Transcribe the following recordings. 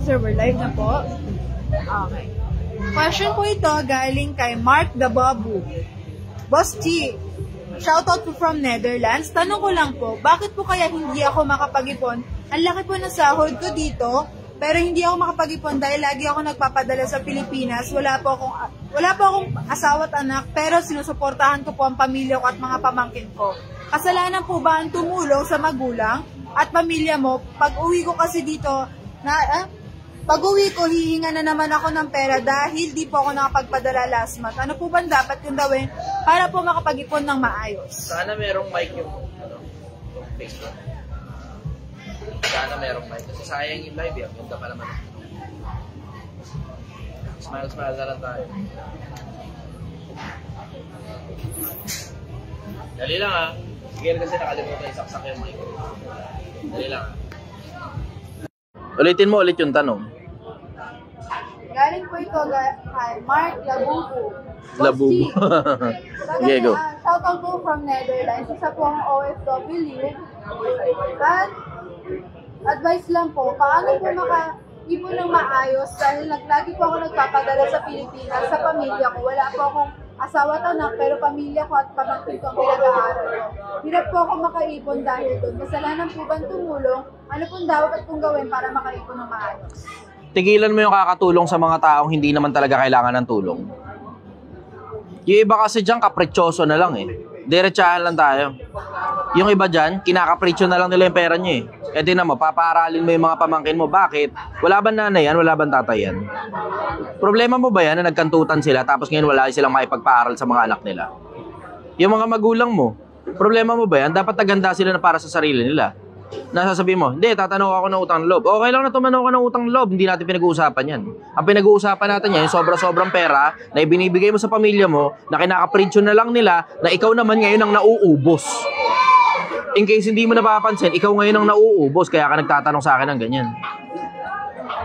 Sir, we're live na po. Okay. Question po ito galing kay Mark the Babu. Boss G, shoutout po from Netherlands. Tanong ko lang po, bakit po kaya hindi ako makapag-ipon? Ang laki po ng sahod ko dito, pero hindi ako makapag-ipon dahil lagi ako nagpapadala sa Pilipinas. Wala po akong asawa at anak, pero sinusuportahan ko po ang pamilya ko at mga pamangkin ko. Kasalanan po ba ang tumulong sa magulang at pamilya mo? Pag-uwi ko kasi dito, pag-uwi ko, hihinga na naman ako ng pera dahil di po ako nakapagpadala last month. Ano po ba dapat kong gawin para po makapag-ipon ng maayos? Sana merong mic yung Facebook. Sana merong mic. Kasi sayang yung live yan. Ganda pa naman. Smile na lang tayo. Dali lang ha. Sige kasi nakalimutan yung saksak yung mic. Dali lang ha. Ulitin mo ulit yung tanong. Galing po ito kay Mark Labubu. Labubu. Okay, go. Shoutout po from Netherlands. Isa po ang OFW. At advice lang po, paano po maka-ipon ng maayos dahil lagi po ako nagpapadala sa Pilipinas, sa pamilya ko. Wala po akong asawa at anak, pero pamilya ko at pamangkin ko ang pinag-aaral ko. Hirap po ako makaipon dahil doon. Kasalanan po ba tumulong? Ano pong dapat kong gawin para makaipon ng maayos? Tigilan mo yung kakatulong sa mga taong hindi naman talaga kailangan ng tulong. Yung iba kasi dyan, kapretsoso na lang eh. Diretsahan lang tayo. Yung iba dyan, kinakapritsyo na lang nila yung pera nyo eh. E di naman, papaaralin mo yung mga pamangkin mo. Bakit? Wala ba nanay yan? Wala ba tatay yan? Problema mo ba yan na nagkantutan sila tapos ngayon wala silang makipagpaaral sa mga anak nila? Yung mga magulang mo, problema mo ba yan? Dapat naganda sila na para sa sarili nila. Nasasabi mo, hindi, tatanong ako ng utang loob. Okay lang na tumanaw ka ng utang loob, hindi natin pinag-uusapan yan. Ang pinag-uusapan natin yan, yung sobra-sobrang pera na ibinibigay mo sa pamilya mo, na kinakapritsyo na lang nila, na ikaw naman ngayon ang nauubos. In case hindi mo napapansin, ikaw ngayon ang nauubos, kaya ka nagtatanong sa akin ng ganyan.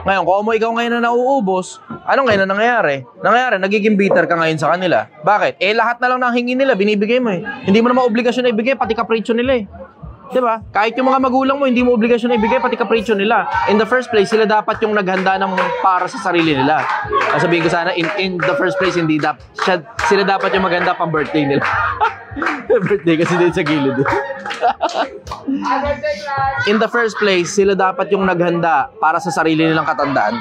Ngayon, kung ikaw ngayon ang nauubos, ano ngayon ang nangyayari? Nagiging bitter ka ngayon sa kanila. Bakit? Lahat na lang ng hingi nila, binibigay mo eh. Hindi mo naman obligasyon na ibigay, pati kapritsyo nila eh. Diba? Kahit yung mga magulang mo, hindi mo obligasyon na ibigay, pati kapritsyo nila. In the first place, sila dapat yung naghanda ng para sa sarili nila. Sabihin ko sana, in the first place, hindi sila dapat yung maghanda pang birthday nila. Birthday kasi din sa gilid. In the first place, sila dapat yung naghanda para sa sarili nilang katandaan.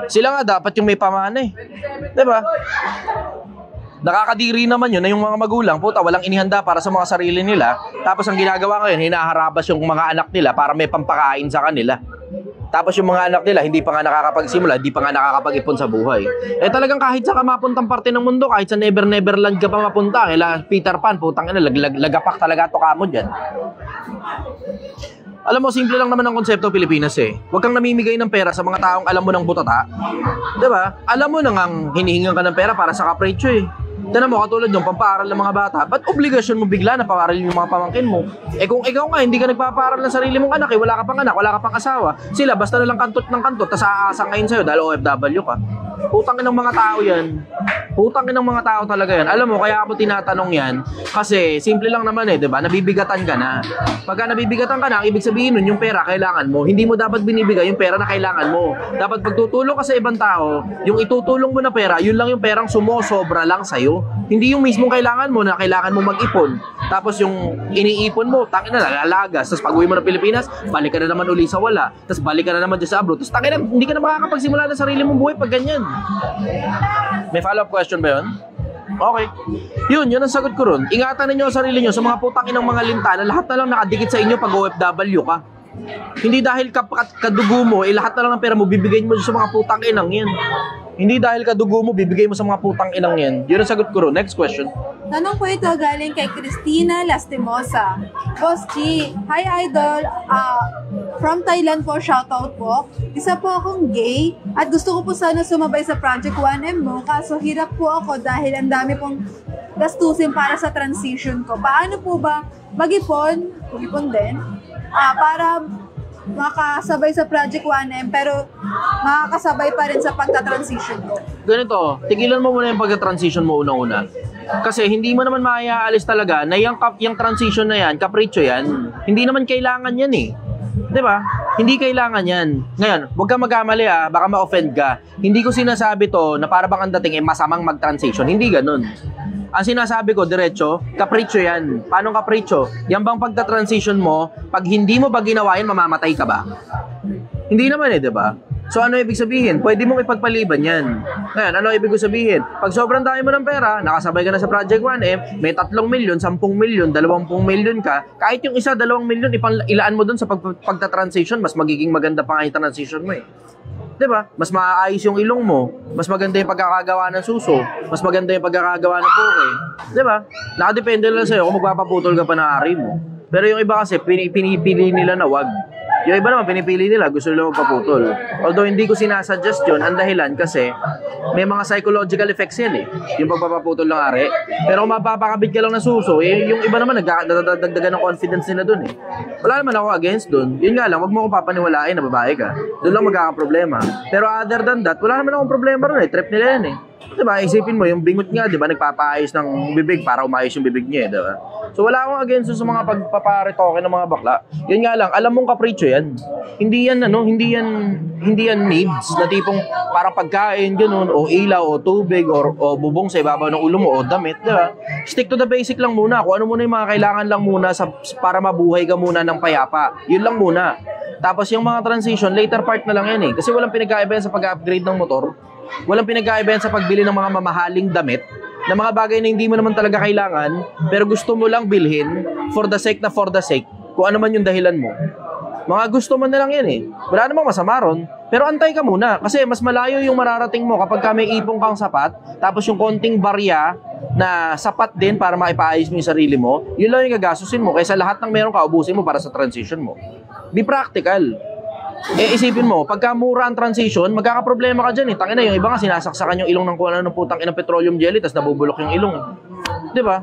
Sila nga dapat yung may pamana eh. Diba? Nakakadiri naman yun na yung mga magulang, puta, walang inihanda para sa mga sarili nila. Tapos ang ginagawa ngayon, hinaharabas yung mga anak nila para may pampakain sa kanila. Tapos yung mga anak nila, hindi pa nga nakakapagsimula, hindi pa nga nakakapag-ipon sa buhay. Talagang kahit sa ka mapuntang parte ng mundo, kahit sa Neverland ka pa mapunta, Peter Pan, putang ina, lagapak talaga to kamo dyan. Alam mo, simple lang naman ang konsepto Pilipinas eh. Huwag kang namimigay ng pera sa mga taong alam mo ng butata. Diba? Alam mo nang hinihingan ka ng pera para sa kapritsyo eh. Tinan mo, katulad yung pampaaral ng mga bata, ba't obligasyon mo bigla na paaralin yung mga pamangkin mo? Kung ikaw nga, hindi ka nagpapaaral ng sarili mong anak, wala ka pang anak, wala ka pang asawa, sila basta na lang kantot ng kantot, tas aasang ngayon sa'yo dahil OFW ka. Putangin ng mga tao yan. Putangin ng mga tao talaga yan. Alam mo, kaya ako tinatanong yan, kasi simple lang naman eh, diba? Nabibigatan ka na. Pagka nabibigatan ka na, ang ibig sabihin nun, yung pera kailangan mo. Hindi mo dapat binibigay yung pera na kailangan mo. Dapat pagtutulong ka sa ibang tao, yung itutulong mo na pera, yun lang yung perang sumosobra lang sa'yo. Hindi yung mismong kailangan mo na kailangan mo mag-ipon. Tapos yung iniipon mo, tangin na, nalalagas. Tapos pag-uwi mo ng Pilipinas, balik ka na naman uli sa wala. Tapos balik ka na naman dyan sa abroad. Tapos tangin na, hindi ka na makakapagsimula ng sarili mong buhay pag ganyan. May follow-up question ba yun? Okay. Yun ang sagot ko ron. Ingatan ninyo ang sarili nyo sa mga putangin ng mga linta na lahat na lang nakadikit sa inyo pag OFW ka. Hindi dahil kadugo mo, lahat na lang ng pera mo, bibigay mo sa mga putang inang yan. Hindi dahil kadugo mo, bibigay mo sa mga putang inang yan. Yun ang sagot ko ron. Next question. Tanong po ito galing kay Cristina Lastimosa. Boss G, hi idol. From Thailand po, shoutout po. Isa po akong gay at gusto ko po sana sumabay sa Project 1M mo. Kaso hirap po ako dahil ang dami pong gastusin para sa transition ko. Paano po ba mag-ipon din, para makasabay sa Project 1M pero makakasabay pa rin sa pagta-transition ko? Ganito, tigilan mo muna yung pagta-transition mo una-una. Kasi hindi mo naman maaalis talaga na yung transition na yan, kapritsyo yan, hindi naman kailangan yan eh. Diba? Hindi kailangan yan. Ngayon, huwag kang magkamali baka ma-offend ka. Hindi ko sinasabi to na para bang ang dating masamang mag-transition. Hindi ganun. Ang sinasabi ko, diretso, kapritsyo yan. Paano kapritsyo? Yan bang pagta-transition mo, pag hindi mo ba ginawa yan, mamamatay ka ba? Hindi naman di ba? So ano ibig sabihin? Pwede mong ipagpaliban yan. Ngayon, ano ibig sabihin? Pag sobrang dami mo ng pera, nakasabay ka na sa Project 1M, may 3 milyon, 10 milyon, 20 milyon ka, kahit yung isa, 2 milyon, ilaan mo dun sa pagta-transition, mas magiging maganda pa nga yung transition mo Diba? Mas maaayos yung ilong mo, mas maganda yung pagkakagawa ng suso, mas maganda yung pagkakagawa ng poke. Diba? Nakadepende lang sa'yo kung magpapaputol ka pa ng ari mo. Pero yung iba kasi, pinipili nila na wag. Yung iba naman, pinipili nila, gusto nila magpaputol. Although hindi ko sinasuggest yun, ang dahilan kasi may mga psychological effects yan yung pagpapaputol ng ari. Pero kung mapapakabit ka lang ng suso, yung iba naman, nagdagdagan ng confidence nila dun Wala naman ako against dun. Yun nga lang, wag mo akong papaniwalain na babae ka. Doon lang magkakaproblema. Pero other than that, wala naman akong problema ron Trip nila yan Diba? Isipin mo, yung bingot nga, diba? Nagpapaayos ng bibig para umayos yung bibig niya, diba? So wala akong against sa mga pagpaparetoke ng mga bakla. Yun nga lang, alam mong kapritsyo yan. Hindi yan needs na tipong parang pagkain, ganun, o ilaw, o tubig, o bubong sa ibabaw ng ulo mo, o damit, diba? Stick to the basic lang muna. Kung ano muna yung mga kailangan lang muna para mabuhay ka muna ng payapa. Yun lang muna. Tapos yung mga transition, later part na lang yan Kasi walang pinagkaiba sa pag-upgrade ng motor. Walang pinagkaiba sa pagbili ng mga mamahaling damit na mga bagay na hindi mo naman talaga kailangan pero gusto mo lang bilhin for the sake kung ano man yung dahilan mo. Mga gusto mo na lang yan Wala namang masama ron. Pero antay ka muna kasi mas malayo yung mararating mo kapag may ipong kang sapat tapos yung konting barya na sapat din para maipaayos mo yung sarili mo, yun lang yung gagastusin mo kaysa lahat ng meron ka ubusin mo para sa transition mo. Be practical. Isipin mo, pagka mura ang transition, magkakaproblema ka dyan Tangina, yung iba nga sinasaksakan yung ilong ng kung ano ng putang inang petroleum jelly tapos nabubulok yung ilong Diba?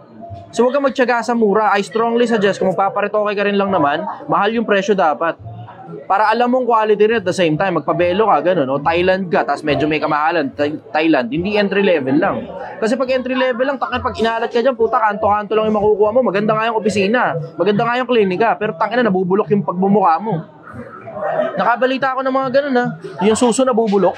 So huwag kang magtiyaga sa mura. I strongly suggest kung magpaparetoke ka rin lang naman, mahal yung presyo dapat. Para alam mong quality rin at the same time, magpabelo ka, ganun. O Thailand ka, tapos medyo may kamahalan. Thailand, hindi entry level lang. Kasi pag entry level lang, pag inalat ka dyan, puta, kanto-kanto lang yung makukuha mo. Maganda nga yung opisina, maganda nga yung klinika, pero tangina, nabubulok yung pagbumuka mo. Nakabalita ako ng mga ganun yung suso na bubulok.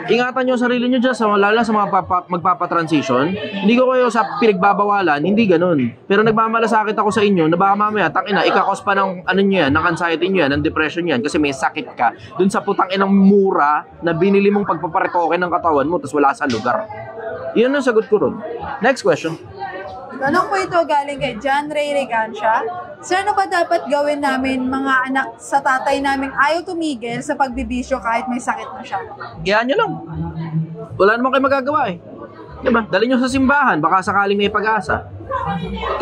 Ingatan nyo ang sarili nyo dyan, lalo sa mga magpapatransition. Hindi ko kayo sa pinagbabawalan, hindi ganun. Pero nagmamalasakit ako sa inyo na baka mamaya, tangina, ikakos pa ng ano nyo yan, ng anxiety nyo yan, ng depression nyo yan, kasi may sakit ka. Dun sa putang inang mura na binili mong pagpaparetoke ng katawan mo, tapos wala sa lugar. Yun ang sagot ko ron. Next question. Tanong po ito galing kay John Ray Regancia. Sir, ano ba dapat gawin namin mga anak sa tatay naming ayaw tumigil sa pagbibisyo kahit may sakit na siya? Iyan nyo lang. Wala naman kayo magagawa Diba? Dali nyo sa simbahan, baka sakaling may pag-asa.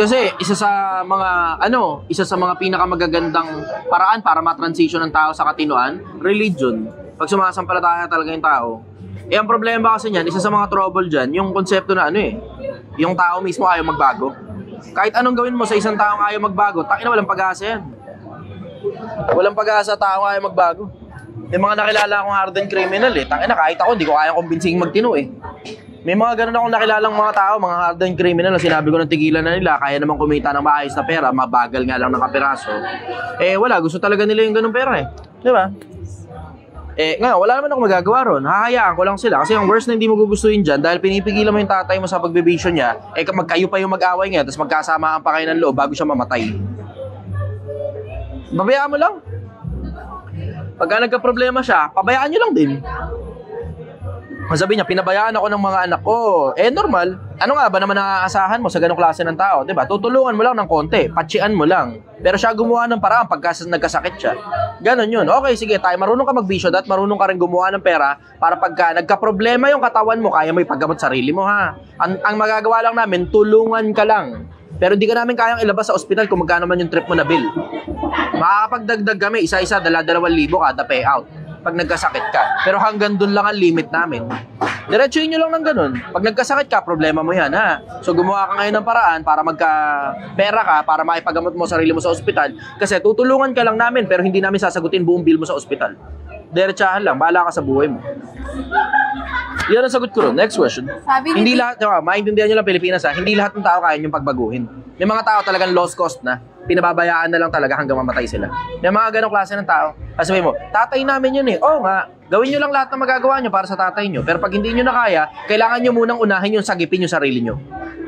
Kasi isa sa mga pinakamagagandang paraan para matransition ng tao sa katinuan, religion. Pag sumasampalataya talaga yung tao. Ang problema kasi niyan, isa sa mga trouble dyan, yung konsepto na yung tao mismo ayaw magbago. Kahit anong gawin mo sa isang taong ayaw magbago, tangina, walang pag-asa yan. Walang pag-asa taong ayaw magbago. Yung mga nakilala akong hardened criminal tangina, kahit ako, hindi ko kayang kumbinsing magtino May mga ganun akong nakilalang mga tao, mga hardened criminal na sinabi ko ng tigilan na nila, kaya naman kumita ng maayos na pera, mabagal nga lang ng kapiraso. Wala, gusto talaga nila yung ganung pera Diba? Ngayon, wala naman ako magagawa ron. Hahayaan ko lang sila. Kasi ang worst na hindi mo gugustuhin dyan, dahil pinipigilan mo yung tatay mo sa pagbibisyo niya, kayo pa yung mag-away ngayon, tapos magkasamaan pa kayo ng loob bago siya mamatay. Pabayaan mo lang. Pagka nagka-problema siya, pabayaan nyo lang din. Sabi niya, pinabayaan ako ng mga anak ko. Normal. Ano nga ba naman naaasahan mo sa ganong klase ng tao? Diba? Tutulungan mo lang ng konti. Patsian mo lang. Pero siya gumawa ng paraan pagka nagkasakit siya. Ganon yun. Okay, sige, tayo marunong ka magbisyo at marunong ka rin gumawa ng pera para pagka nagka-problema yung katawan mo, kaya mo ipaggamot sarili mo Ang magagawa lang namin, tulungan ka lang. Pero hindi ka namin kayang ilabas sa ospital kung magkano man yung trip mo na bill. Makakapagdagdag kami, isa-isa, 2,000 kada payout pag nagkasakit ka. Pero hanggang dun lang ang limit namin. Diretsuhin nyo lang ng ganun. Pag nagkasakit ka, problema mo yan So gumawa ka ngayon ng paraan para magka-pera ka, para maipagamot mo sarili mo sa ospital. Kasi tutulungan ka lang namin pero hindi namin sasagutin buong bill mo sa ospital. Diretsahan lang, bahala ka sa buhay mo. Yan ang sagot ko ron. Next question. Sabi ni Hindi lahat, maintindihan nyo lang Pilipinas ha, hindi lahat ng tao kaya yung pagbaguhin. May mga tao talagang lost cost na, pinababayaan na lang talaga hanggang mamatay sila. May mga ganong klase ng tao. Kasi sabi mo, tatay namin yun eh. Oo nga, gawin nyo lang lahat ng magagawa nyo para sa tatay nyo. Pero pag hindi nyo na kaya, kailangan nyo munang unahin yung sagipin yung sarili nyo.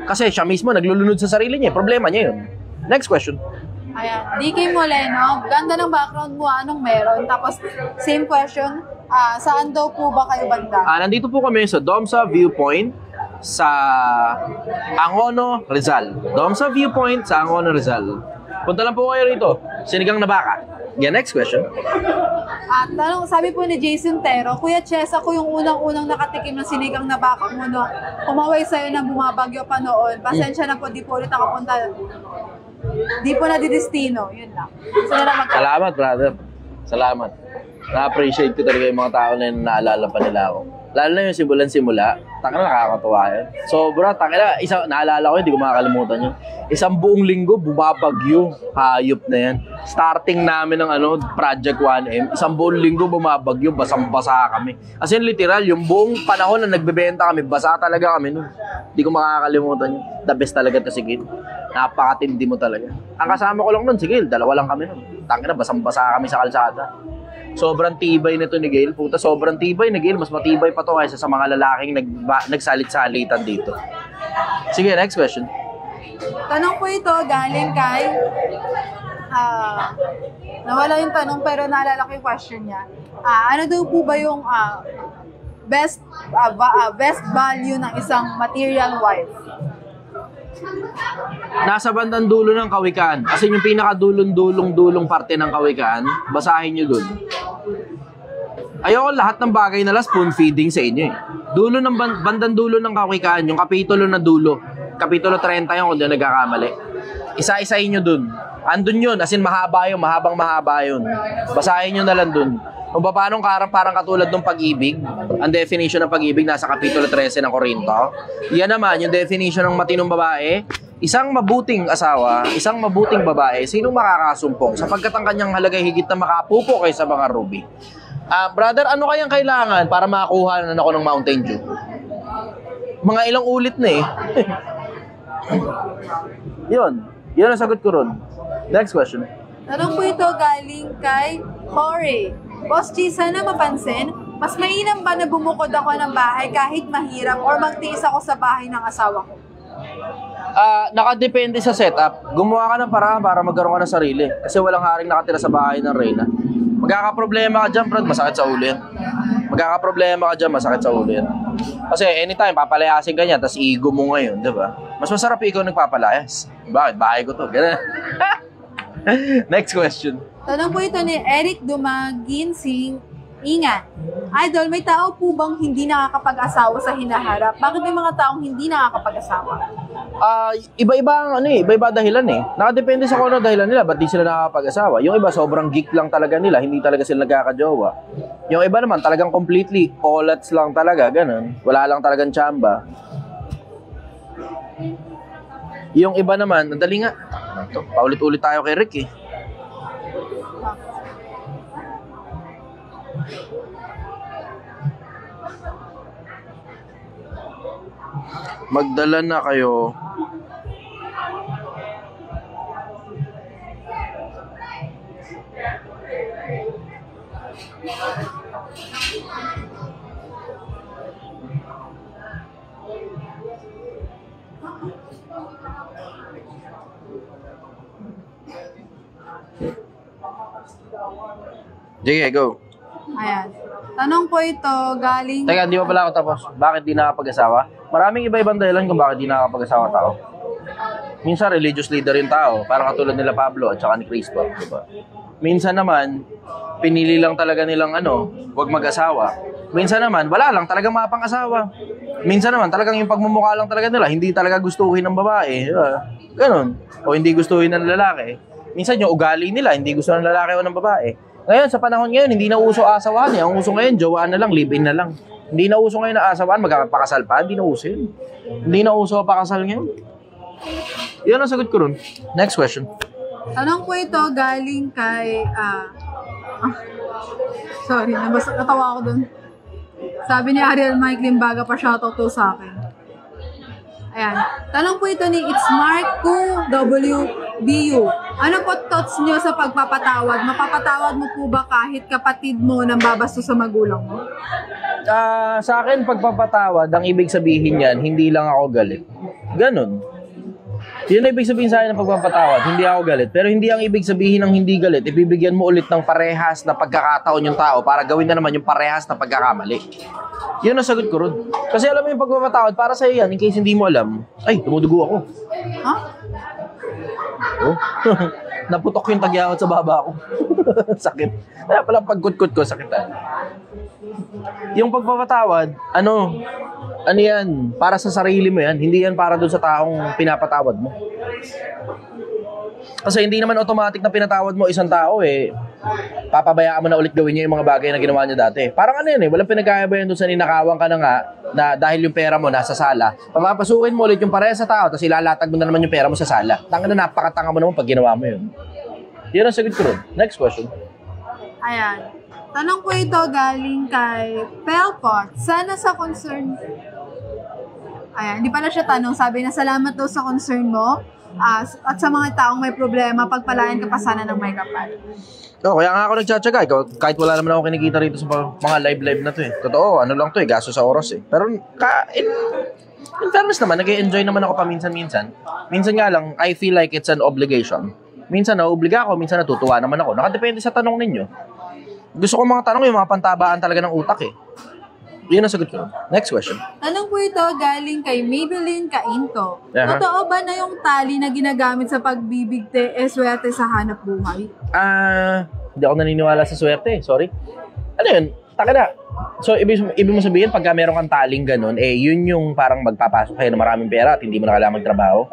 Kasi siya mismo naglulunod sa sarili niya. Problema niya yun. Next question. Ayan, DK Moleno, ganda ng background mo, anong meron? Tapos, same question, saan daw po ba kayo banda? Nandito po kami sa Domsa Viewpoint sa Angono, Rizal. Domsa Viewpoint sa Angono, Rizal. Punta lang po kayo rito. Sinigang na baka. Yeah, next question. At tanong, sabi po ni Jason Tero, Kuya Chess, ako yung unang-unang nakatikim ng sinigang na baka mo no. Umaway sa'yo na bumabagyo pa noon. Pasensya na po, di po ulit ako punta. Di po nadidestino. Yun lang. Salamat, brother. Salamat. Na-appreciate ko talaga yung mga tao na yun, naalala pa nila ako. Lalo na yung simulan-simula. Taka na, nakakatuwa yun. Sobra, taka na. Naalala ko, hindi ko makakalimutan yun. Isang buong linggo, bumabagyo. Hayop na yan. Starting namin ng Project 1M. Isang buong linggo, bumabagyo. Basang-basa kami. As in, literal, yung buong panahon na nagbebenta kami, basa talaga kami nun. Hindi ko makakalimutan yun. The best talaga to si Gil. Napakatindi mo talaga. Ang kasama ko lang nun, si Gil. Dalawa lang kami nun. Taka na, basang-basa kami sa kalsada. Sobrang tibay nito ni Gail. Puta, sobrang tibay ni Gail. Mas matibay pa to kaysa sa mga lalaking nagsalit-salitan dito. Sige, next question. Tanong po ito galing kay nawala yung tanong pero naalala ko yung question niya. Ano daw po ba yung best value ng isang material wife? Nasa bandang dulo ng kawikaan. Kasi yung pinakadulong-dulong parte ng kawikaan, basahin nyo dun. Ayoko lahat ng bagay na spoon feeding sa inyo eh. Dulo ng bandang dulo ng kawikaan, yung kapitulo na dulo. Kapitulo 30 yung kung doon nagkakamali. Isa-isahin nyo dun. Andun yun, as in mahaba yun, mahabang-mahaba yun. Basahin nyo na lang dun. Kung paano parang katulad ng pag-ibig, ang definition ng pag-ibig nasa Kapitulo 13 ng Korinto. Yan naman, yung definition ng matinong babae, isang mabuting asawa, isang mabuting babae, sinong makakasumpong sapagkat ang kanyang halagay higit na makapupo kaysa mga ruby. Brother, ano kayang kailangan para makakuha na ako ng Mountain Dew? Mga ilang ulit na eh. Yun ang sagot ko ron. Next question. Tanong po ito galing kay Corey. Boss G, sana mapansin, mas mainam ba na bumukod ako ng bahay kahit mahirap or magtiis ako sa bahay ng asawa ko? Nakadepende sa setup. Gumawa ka ng paraan para magkaroon ka ng sarili. Kasi walang haring nakatira sa bahay ng Reyna. Magkakaproblema ka dyan, Brad, masakit sa ulo yan. Magkakaproblema ka dyan, masakit sa ulo yan. Kasi anytime, papalayasin ka niya, tas ego mo ngayon, di ba? Mas masarap ikaw nagpapalayas. Bakit? Bahay ko to. Ganun. Next question. Tanong po ito ni Eric Dumaginsing Ingan. Idol, may tao po bang hindi nakakapag-asawa sa hinaharap? Bakit may mga taong hindi nakakapag-asawa? Iba-iba dahilan eh. Nakadepende sa kung ano dahilan nila, ba't di sila nakakapag-asawa. Yung iba, sobrang geek lang talaga nila, hindi talaga sila nagkakajowa. Yung iba naman, talagang completely olats lang talaga, ganun. Wala lang talagang tsamba. Yung iba naman, nadali nga. Paulit-ulit tayo kay Rick eh. Magdala na kayo. Sige, go. Ayan. Tanong po ito galing... Teka, hindi pa pala ako tapos. Bakit di nakakapag-asawa? Maraming iba-ibang dahilan kung bakit di nakakapag-asawa tao. Minsan, religious leader yung tao. Parang katulad nila Pablo at saka ni Cristo. Diba? Minsan naman, pinili lang talaga nilang wag mag-asawa. Minsan naman, wala lang talagang mapang-asawa. Minsan naman, talagang yung pagmumukha lang talaga nila, hindi talaga gustuhin ng babae. Diba? Ganon. O hindi gustuhin ng lalaki. Minsan yung ugali nila, hindi gusto ng lalaki o ng babae. Ngayon, sa panahon ngayon, hindi na uso asawahan eh. Ang uso ngayon, jowaan na lang, live-in na lang. Hindi na uso ngayon na asawahan, magpapakasal pa. Hindi na uso yun. Hindi na uso pakasal ngayon. Yan ang sagot ko ron. Next question. Tanong po ito galing kay... sorry, natawa ako dun. Sabi ni Ariel Mike Limbaga pa shoutout to sa akin. Ayan. Tanong po ito ni It's Mark 2WBU. Ano po thoughts nyo sa pagpapatawad? Mapapatawad mo po ba kahit kapatid mo nang babasto sa magulang mo? Sa akin, pagpapatawad, ang ibig sabihin yan, hindi lang ako galit. Ganon. Yun ang ibig sabihin sa akin ng pagpapatawad, hindi ako galit. Pero hindi ang ibig sabihin ng hindi galit, ibibigyan mo ulit ng parehas na pagkakataon yung tao para gawin na naman yung parehas na pagkakamali. Yun ang sagot ko ron. Kasi alam mo yung pagpapatawad, para sa'yo yan, in case hindi mo alam, ay, dumudugo ako. Ha? Oh. Naputok yung tagyawat sa baba ko. Sakit. Kaya pala pagkutkot ko, sakitan. Yung pagpapatawad, ano yan, para sa sarili mo yan, hindi yan para doon sa taong pinapatawad mo. Kasi hindi naman automatic na pinatawad mo isang tao papabayaan mo na ulit gawin niya yung mga bagay na ginawa niya dati. Parang ano yan walang pinagkaibayan doon sa ninakawan ka na nga, na dahil yung pera mo nasa sala, papapasukin mo ulit yung pareha sa tao, tapos ilalatag mo na naman yung pera mo sa sala. Tanga na, napakatanga mo naman pag ginawa mo yun. Yun ang sagot ko ron. Next question. Ayan. Tanong po ito galing kay Pelpot. Sana sa concern... Ayan, hindi pala siya tanong. Sabi na salamat daw sa concern mo at sa mga taong may problema, pagpalayan ka pa sana ng may kapal. Kaya nga ako nagtsatsaga. Kahit wala naman ako kinikita rito sa mga live na to Totoo, ano lang to gasto sa oras Pero in fairness naman, nag-enjoy naman ako paminsan-minsan. Minsan nga lang, I feel like it's an obligation. Minsan nauobliga ako, minsan natutuwa naman ako. Nakadepende sa tanong ninyo. Gusto ko mga tanong yung mga pantabaan talaga ng utak Yun ang sagot ko. Next question. Tanong po ito galing kay Maybelline Kainto. Uh-huh. Totoo ba na yung tali na ginagamit sa pagbibigte swerte sa hanap buhay? Hindi ako naniniwala sa swerte. Sorry. Ano yun? Taka na. So, ibig mo sabihin, pagka meron kang taling ganun, yun yung parang magpapasok kayo ng maraming pera at hindi mo na kailangan magtrabaho?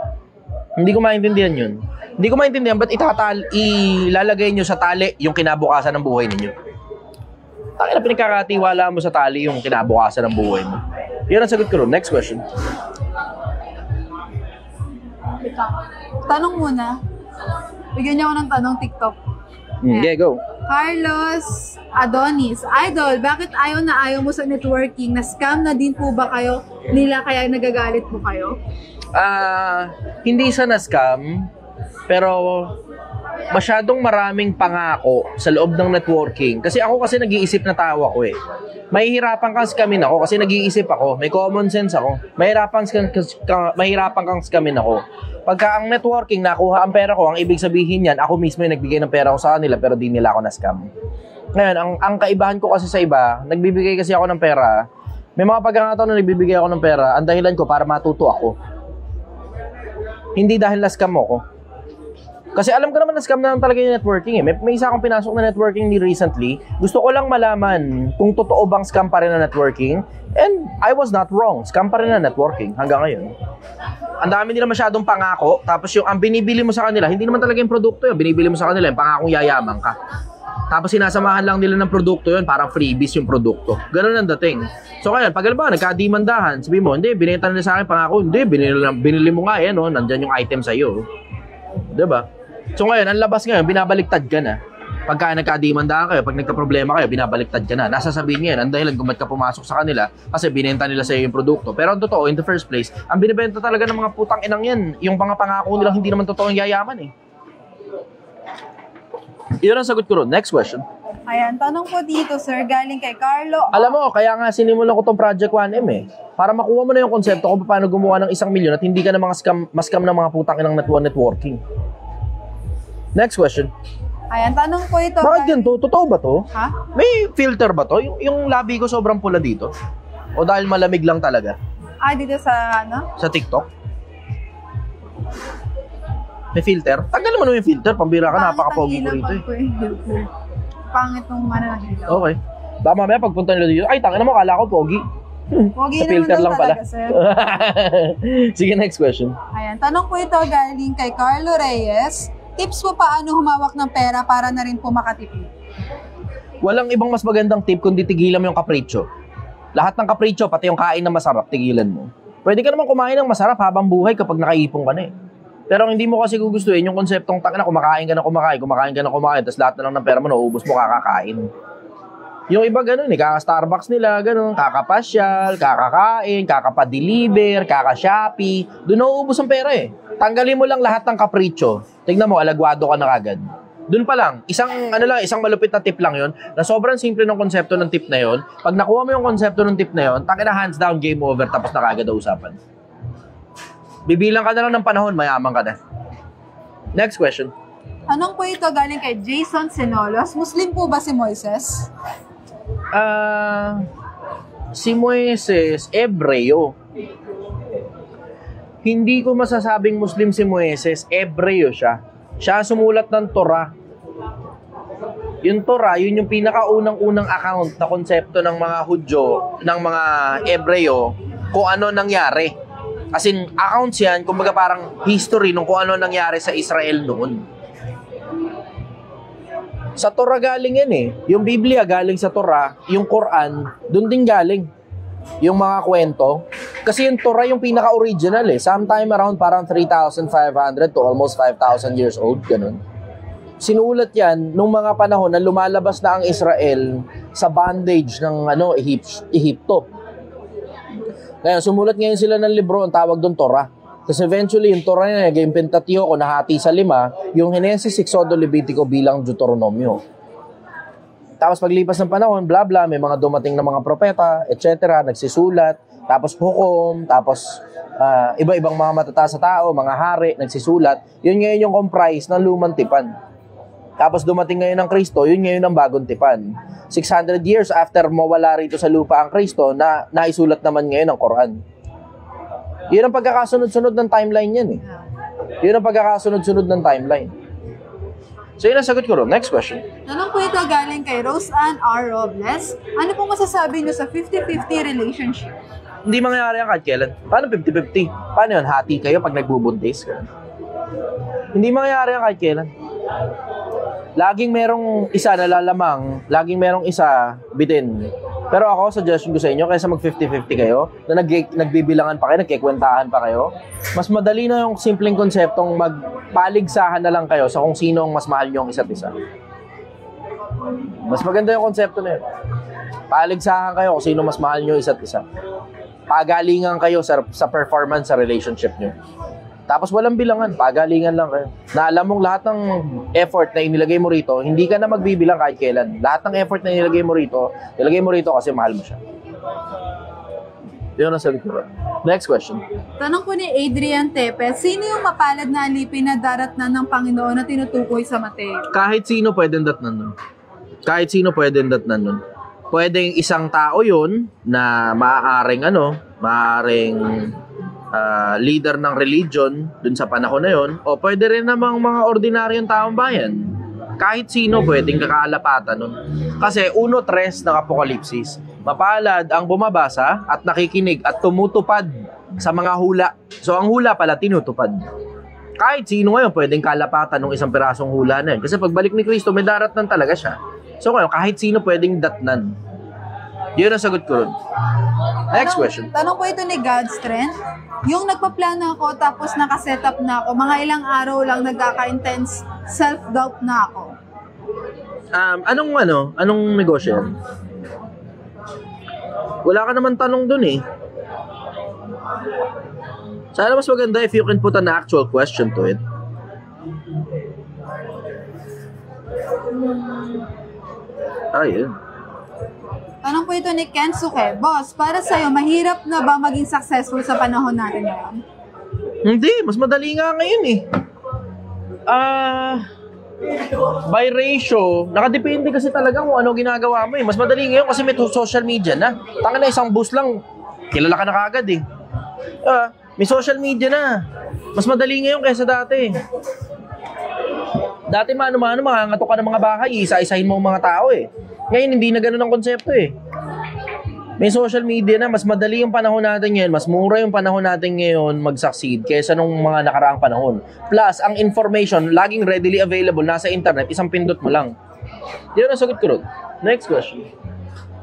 Hindi ko maintindihan yun. Hindi ko maintindihan ba't ilalagay nyo sa tali yung kinabukasan ng buhay ninyo? Takina, pinagkakatiwala mo sa tali yung kinabukasan ng buhay mo. Yun ang sagot ko ron. Next question. Tanong muna. Bigyan niyo ako ng tanong TikTok. Yeah, go. Carlos Adonis. Idol, bakit ayaw mo sa networking? Na-scam na din po ba kayo nila kaya nagagalit po kayo? Hindi sa na-scam, pero masyadong maraming pangako sa loob ng networking. Kasi ako nag-iisip na tao ako Mahihirapan kang scamin ako kasi nag-iisip ako. May common sense ako. Mahihirapan kang scamin ako. Pagka ang networking, nakuha ang pera ko, ang ibig sabihin yan, ako mismo yung nagbigay ng pera ko sa kanila pero di nila ako na-scam. Ngayon, ang kaibahan ko kasi sa iba, nagbibigay kasi ako ng pera. May mga pagkakataon na nagbibigay ako ng pera, ang dahilan ko para matuto ako. Hindi dahil na-scam mo ko. Kasi alam ko naman na scam na talaga yung networking May isa akong pinasok na networking recently. Gusto ko lang malaman kung totoo bang scam pa rin na networking. And I was not wrong. Scam pa rin na networking hanggang ngayon. Ang dami nila masyadong pangako. Tapos yung ang binibili mo sa kanila, hindi naman talaga yung produkto yun. Binibili mo sa kanila yung pangakong yayaman ka. Tapos sinasamahan lang nila ng produkto yun. Parang freebies yung produkto. Ganun ang dating. So kaya, pag alam ba, nagkadimandahan, sabi mo, hindi, binenta nila sa akin pangako. Hindi, binili mo nga nandyan yung item sa'yo. Diba? So ngayon, ang labas ngayon, binabaliktad ka na. Pagka nagkadimandahan kayo, pag nagka-problema kayo, binabaliktad ka na. Nasasabihin ngayon, ang dahilan kung ba't ka pumasok sa kanila, kasi binenta nila sa iyo yung produkto. Pero ang totoo, in the first place, ang binibenta talaga ng mga putang inang yan, yung mga pangako nilang hindi naman totoo ang yayaman Iyon ang sagot ko ron. Next question. Ayan, tanong po dito, sir, galing kay Carlo. Alam mo, kaya nga sinimulan ko tong Project 1M para makuha mo na yung konsepto kung paano gumawa ng 1 milyon at hindi ka na mas-scam ng mga putang inang networking. Next question. Ayan, tanong po ito. Bakit ganito? Totoo ba to? Ha? May filter ba to? Yung labi ko sobrang pula dito? O dahil malamig lang talaga? Dito sa Sa TikTok? May filter? Tanggal naman yung filter. Pambira ka, napaka-pogi ko rito Pangit nung ng ilaw. Okay. Baka mamaya pagpunta nila dito, ay, tangin mo, kala ko pogi. Pogi sa filter lang pala. Talaga, sir. Sige, next question. Ayan, tanong po ito galing kay Carlo Reyes. Tips po paano humawak ng pera para na rin po makatipid? Walang ibang mas magandang tip kundi tigilan mo yung kapritsyo. Lahat ng kapritsyo, pati yung kain na masarap, tigilan mo. Pwede ka naman kumain ng masarap habang buhay kapag nakaipon ka na Pero hindi mo kasi gugustuhin yung konseptong kumakain ka na kumakain, tapos lahat na lang ng pera mo nauubos mo kakakain. Yung iba ganun eh, kaka-Starbucks nila, ganun, kakapasyal, kakakain, kakapadeliver, kaka-Shopee. Doon nauubos ang pera eh. Tanggalin mo lang lahat ng kapritsyo. Tignan mo, alagwado ka na kagad. Doon pa lang, isang malupit na tip lang yon na sobrang simple ng konsepto ng tip na yon. Pag nakuha mo yung konsepto ng tip na yon, na hands down, game over, tapos na kagad ang usapan. Bibilang ka na lang ng panahon, mayaman ka na. Next question. Anong po ito galing kay Jason Senolos? Muslim po ba si Moises? Si Moises, Ebreo. Hindi ko masasabing Muslim si Moises, Ebreo siya. Siya sumulat ng Torah. Yung Torah, yun yung pinakaunang-unang account na konsepto ng mga Hudyo, ng mga Ebreo, kung ano nangyari. As in, accounts yan, kumbaga parang history nung kung ano nangyari sa Israel noon. Sa Torah galing yan eh. Yung Biblia galing sa Torah, yung Quran, dun din galing. Yung mga kwento. Kasi yung Torah yung pinaka-original eh. Sometime around parang 3,500 to almost 5,000 years old. Ganun. Sinulat yan nung mga panahon na lumalabas na ang Israel sa bondage ng Ehipto. Kaya sumulat ngayon sila ng libro, ang tawag doon Torah. Tapos eventually, yung Torah na yung Pentateuco nahati sa 5, yung Genesis, Exodo, Levitico bilang Deuteronomio. Tapos paglipas ng panahon, bla bla, may mga dumating na mga propeta, etc., nagsisulat, tapos hukom, tapos iba-ibang mga matataas sa tao, mga hari, nagsisulat. Yun ngayon yung comprise ng lumang tipan. Tapos dumating ngayon ng Kristo, yun ngayon ang bagong tipan. 600 years after mawala rito sa lupa ang Kristo, na naisulat naman ngayon ang Quran. Yun ang pagkakasunod-sunod ng timeline yan eh. Yun ang pagkakasunod-sunod ng timeline. So yun ang sagot ko ron. Next question. Tanong po ito galing kay Rose Ann R. Robles. Ano pong masasabi niyo sa 50-50 relationship? Hindi mangyayari yan kahit kailan. Paano 50-50? Paano yun? Hati kayo pag nagbubuntis? Hindi mangyayari yan kahit kailan. Laging merong isa nalalamang, laging merong isa bitin. Pero ako, suggestion ko sa inyo, kaysa mag 50-50 kayo, na nagbibilangan pa kayo, nagkikwentahan pa kayo, mas madali na yung simpleng konseptong magpaligsahan na lang kayo sa kung sino ang mas mahal nyo ang isa't isa. Mas maganda yung konsepto na yun. Paligsahan kayo kung sino mas mahal nyo isa't isa. Pagalingan kayo sa performance sa relationship nyo. Tapos walang bilangan, pagalingan lang kayo. Na alam mong lahat ng effort na inilagay mo rito, hindi ka na magbibilang kahit kailan. Lahat ng effort na inilagay mo rito kasi mahal mo siya. Yun ang sabi ko. Next question. Tanong po ni Adrian Tepe, sino yung mapalad na alipin na daratnan ng Panginoon na tinutukoy sa Mateo? Kahit sino pwedeng datnan nun. Kahit sino pwedeng datnan nun. Pwedeng isang tao yun na maaaring leader ng religion dun sa panahon na yon, o pwede rin namang mga ordinaryong taong bayan. Kahit sino pwedeng kakaalapatan nun. Kasi 1:3 ng Apokalipsis, mapalad ang bumabasa at nakikinig at tumutupad sa mga hula. So ang hula pala tinutupad. Kahit sino ngayon pwedeng kalapatan ng isang pirasong hula na yun. Kasi pagbalik ni Kristo, may daratnan talaga siya. So ngayon, kahit sino pwedeng datnan. Yun ang sagot ko ron. Next question. Tanong po ito ni God's Strength. Yung nagpaplano ako tapos nakasetup na ako, mga ilang araw lang nagkaka-intense self-doubt na ako. Anong negosyo yan? Wala ka naman tanong dun eh. Sana mas maganda if you can put an actual question to it. Ayun. Tanong po ito ni Ken Suke. Boss, para sa'yo, mahirap na ba maging successful sa panahon natin ngayon? Hindi, mas madali nga ngayon eh. By ratio, nakadepende kasi talaga kung ano ginagawa mo eh. Mas madali ngayon kasi may social media na. Tanga na, isang boost lang, kilala ka na kagad eh. May social media na. Mas madali ngayon kaysa dati. Dati mano-mano, makangato ka ng mga bahay, isa-isahin mo ang mga tao eh. Ngayon, hindi na ganun ang konsepto eh. May social media na, mas madali yung panahon natin ngayon, mas mura yung panahon natin ngayon mag-succeed kaysa nung mga nakaraang panahon. Plus, ang information, laging readily available, nasa internet, isang pindot mo lang. Yun ang sagot ko ron. Next question.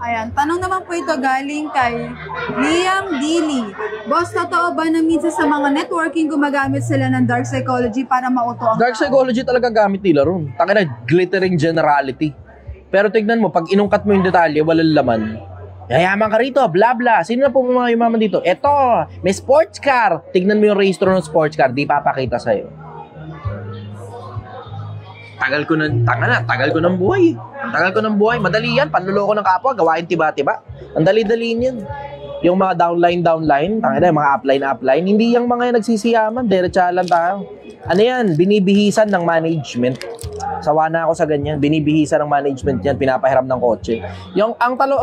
Ayan, tanong naman po ito galing kay Liam Dili. Boss, totoo ba na minsan sa mga networking gumagamit sila ng dark psychology para mauto ang Dark psychology talaga gamit nila ron. Taka na, glittering generality. Pero tignan mo, pag inungkat mo yung detalye, walang laman. Yayaman ka rito, bla bla. Sino na po mga yumaman dito? Eto, may sports car. Tignan mo yung registro ng sports car, di papakita sa'yo. Tagal ko ng buhay. Tagal ko ng buhay. Madali yan, panluloko ng kapwa, gawain tiba-tiba. Ang dali-dali yan. Yung mga downline, mga upline, hindi yung mga yan nagsisiyaman, diretsahan tayo. Ano yan, binibihisan ng management. Sawa na ako sa ganyan, binibihisan ng management yan, pinapahiram ng kotse. Yung,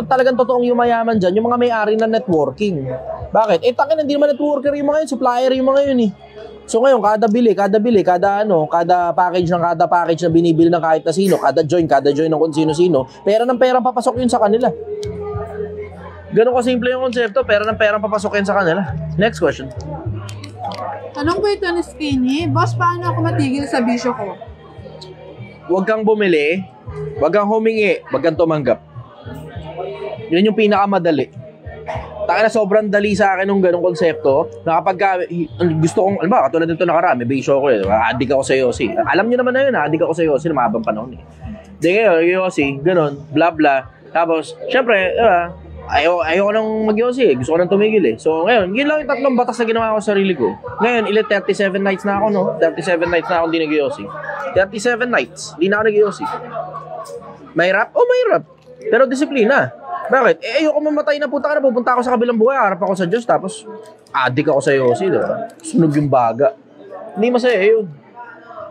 talagang totoong yumayaman dyan, yung mga may-ari na networking. Bakit? Takin, hindi naman networker yung mga yun, supplier yung mga yun eh. So ngayon, kada package na binibili ng kahit na sino, kada join ng kung sino-sino, pera ng perang papasok yun sa kanila. Ganun ko simple yung konsepto, pera ng perang papasok yun sa kanila. Next question. Tanong ko ito ni Skinny, boss, paano ako matigil sa bisyo ko? Huwag kang bumili, huwag kang humingi, huwag kang tumanggap. Yun yung pinakamadali. Taka na sobrang dali sa akin nung ganung konsepto na kapag gusto kong, alam ba, katulad nito nakarami, bisyo ko eh, adik ako sa Yossi. Alam niyo naman na yun, adik ako sa Yossi na mahabang panahon eh. Di ngayon, Yossi, ganun, bla bla. Tapos, syempre, ayoko nang mag-Yossi eh, gusto ko nang tumigil eh. So ngayon, yun lang yung tatlong batas na ginawa ko sa sarili ko. Ngayon, 37 nights na ako, no? 37 nights na ako hindi nag-Yossi. 37 nights, hindi na ako nag-Yossi. Mahirap? Oh, mahirap. Pero disiplina. Bakit? Ayoko mamatay na, puta ka na, pupunta ako sa kabilang buhay, harap ako sa Diyos, tapos adik ako sa Yossi, diba? Sunog yung baga. Hindi masaya yun.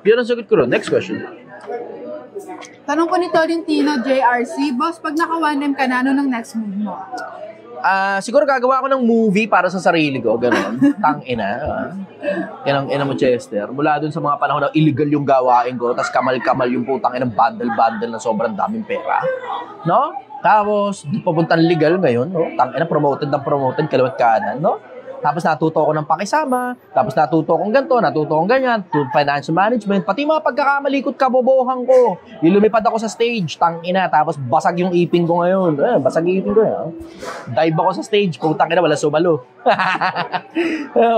Yun ang sagot ko ron. Next question. Tanong ko ni Tolentino JRC, boss, pag naka 1M ka na, ano ng next move mo? Siguro gagawa ako ng movie para sa sarili ko, gano'n. Tang-ina. Yan ang ina mo, Chester. Mula dun sa mga panahon na illegal yung gawain ko, tas kamal-kamal yung putang inang bundle-bundle na sobrang daming pera. No? Tapos, papuntang legal ngayon, no? Tang-ina, promoted, kaliwat kanan, no? Tapos natuto ko ng pakisama, tapos natuto kong ganito, natuto kong ganyan, financial management, pati mga pagkakamalikot kabobohan ko. Lumipad ako sa stage, tang-ina, tapos basag yung ipin ko ngayon. Basag yung ipin ko ngayon. Dive ako sa stage, putang ina, wala sumalo.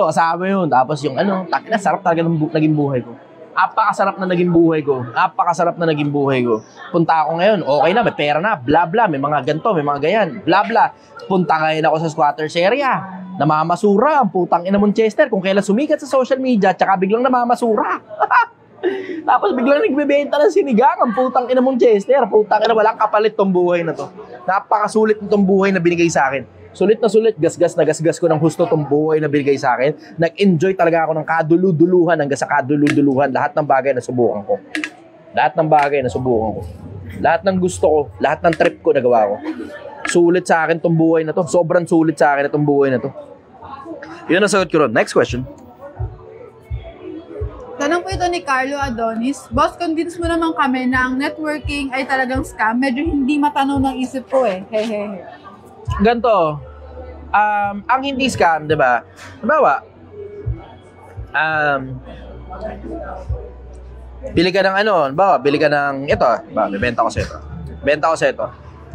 Kasama yun. Tapos yung tang-ina, sarap talaga naging buhay ko. Napakasarap na naging buhay ko. Punta ako ngayon, okay na, may pera na, bla bla, may mga ganito, may mga ganyan, bla bla. Punta ngayon ako sa squatters area. Namamasura ang putang ina mong Chester kung kailan sumikat sa social media, tsaka biglang namamasura. Tapos biglang nagbebenta ng sinigang ang putang ina mong Chester. Putang ina, walang kapalit tong buhay na to. Napakasulit nitong buhay na binigay sa akin. Sulit na sulit, gasgas na gasgas ko ng husto tong buhay na binigay sa akin. Nag-enjoy talaga ako ng kaduluduluhan hanggang sa kaduluduluhan. Lahat ng bagay na subukan ko. Lahat ng gusto ko, lahat ng trip ko nagawa ko. Sulit sa akin tong buhay na to. Sobrang sulit sa akin itong buhay na to. Yun ang sagot ko ron. Next question. Tanong po ito ni Carlo Adonis. Boss, convince mo naman kami na ang networking ay talagang scam. Medyo hindi matanong ng isip ko eh. Hehehe. Ganto. Ang hindi scam, di ba? Halimbawa, bili ka ng bili ka ng ito, bibenta ko sa ito.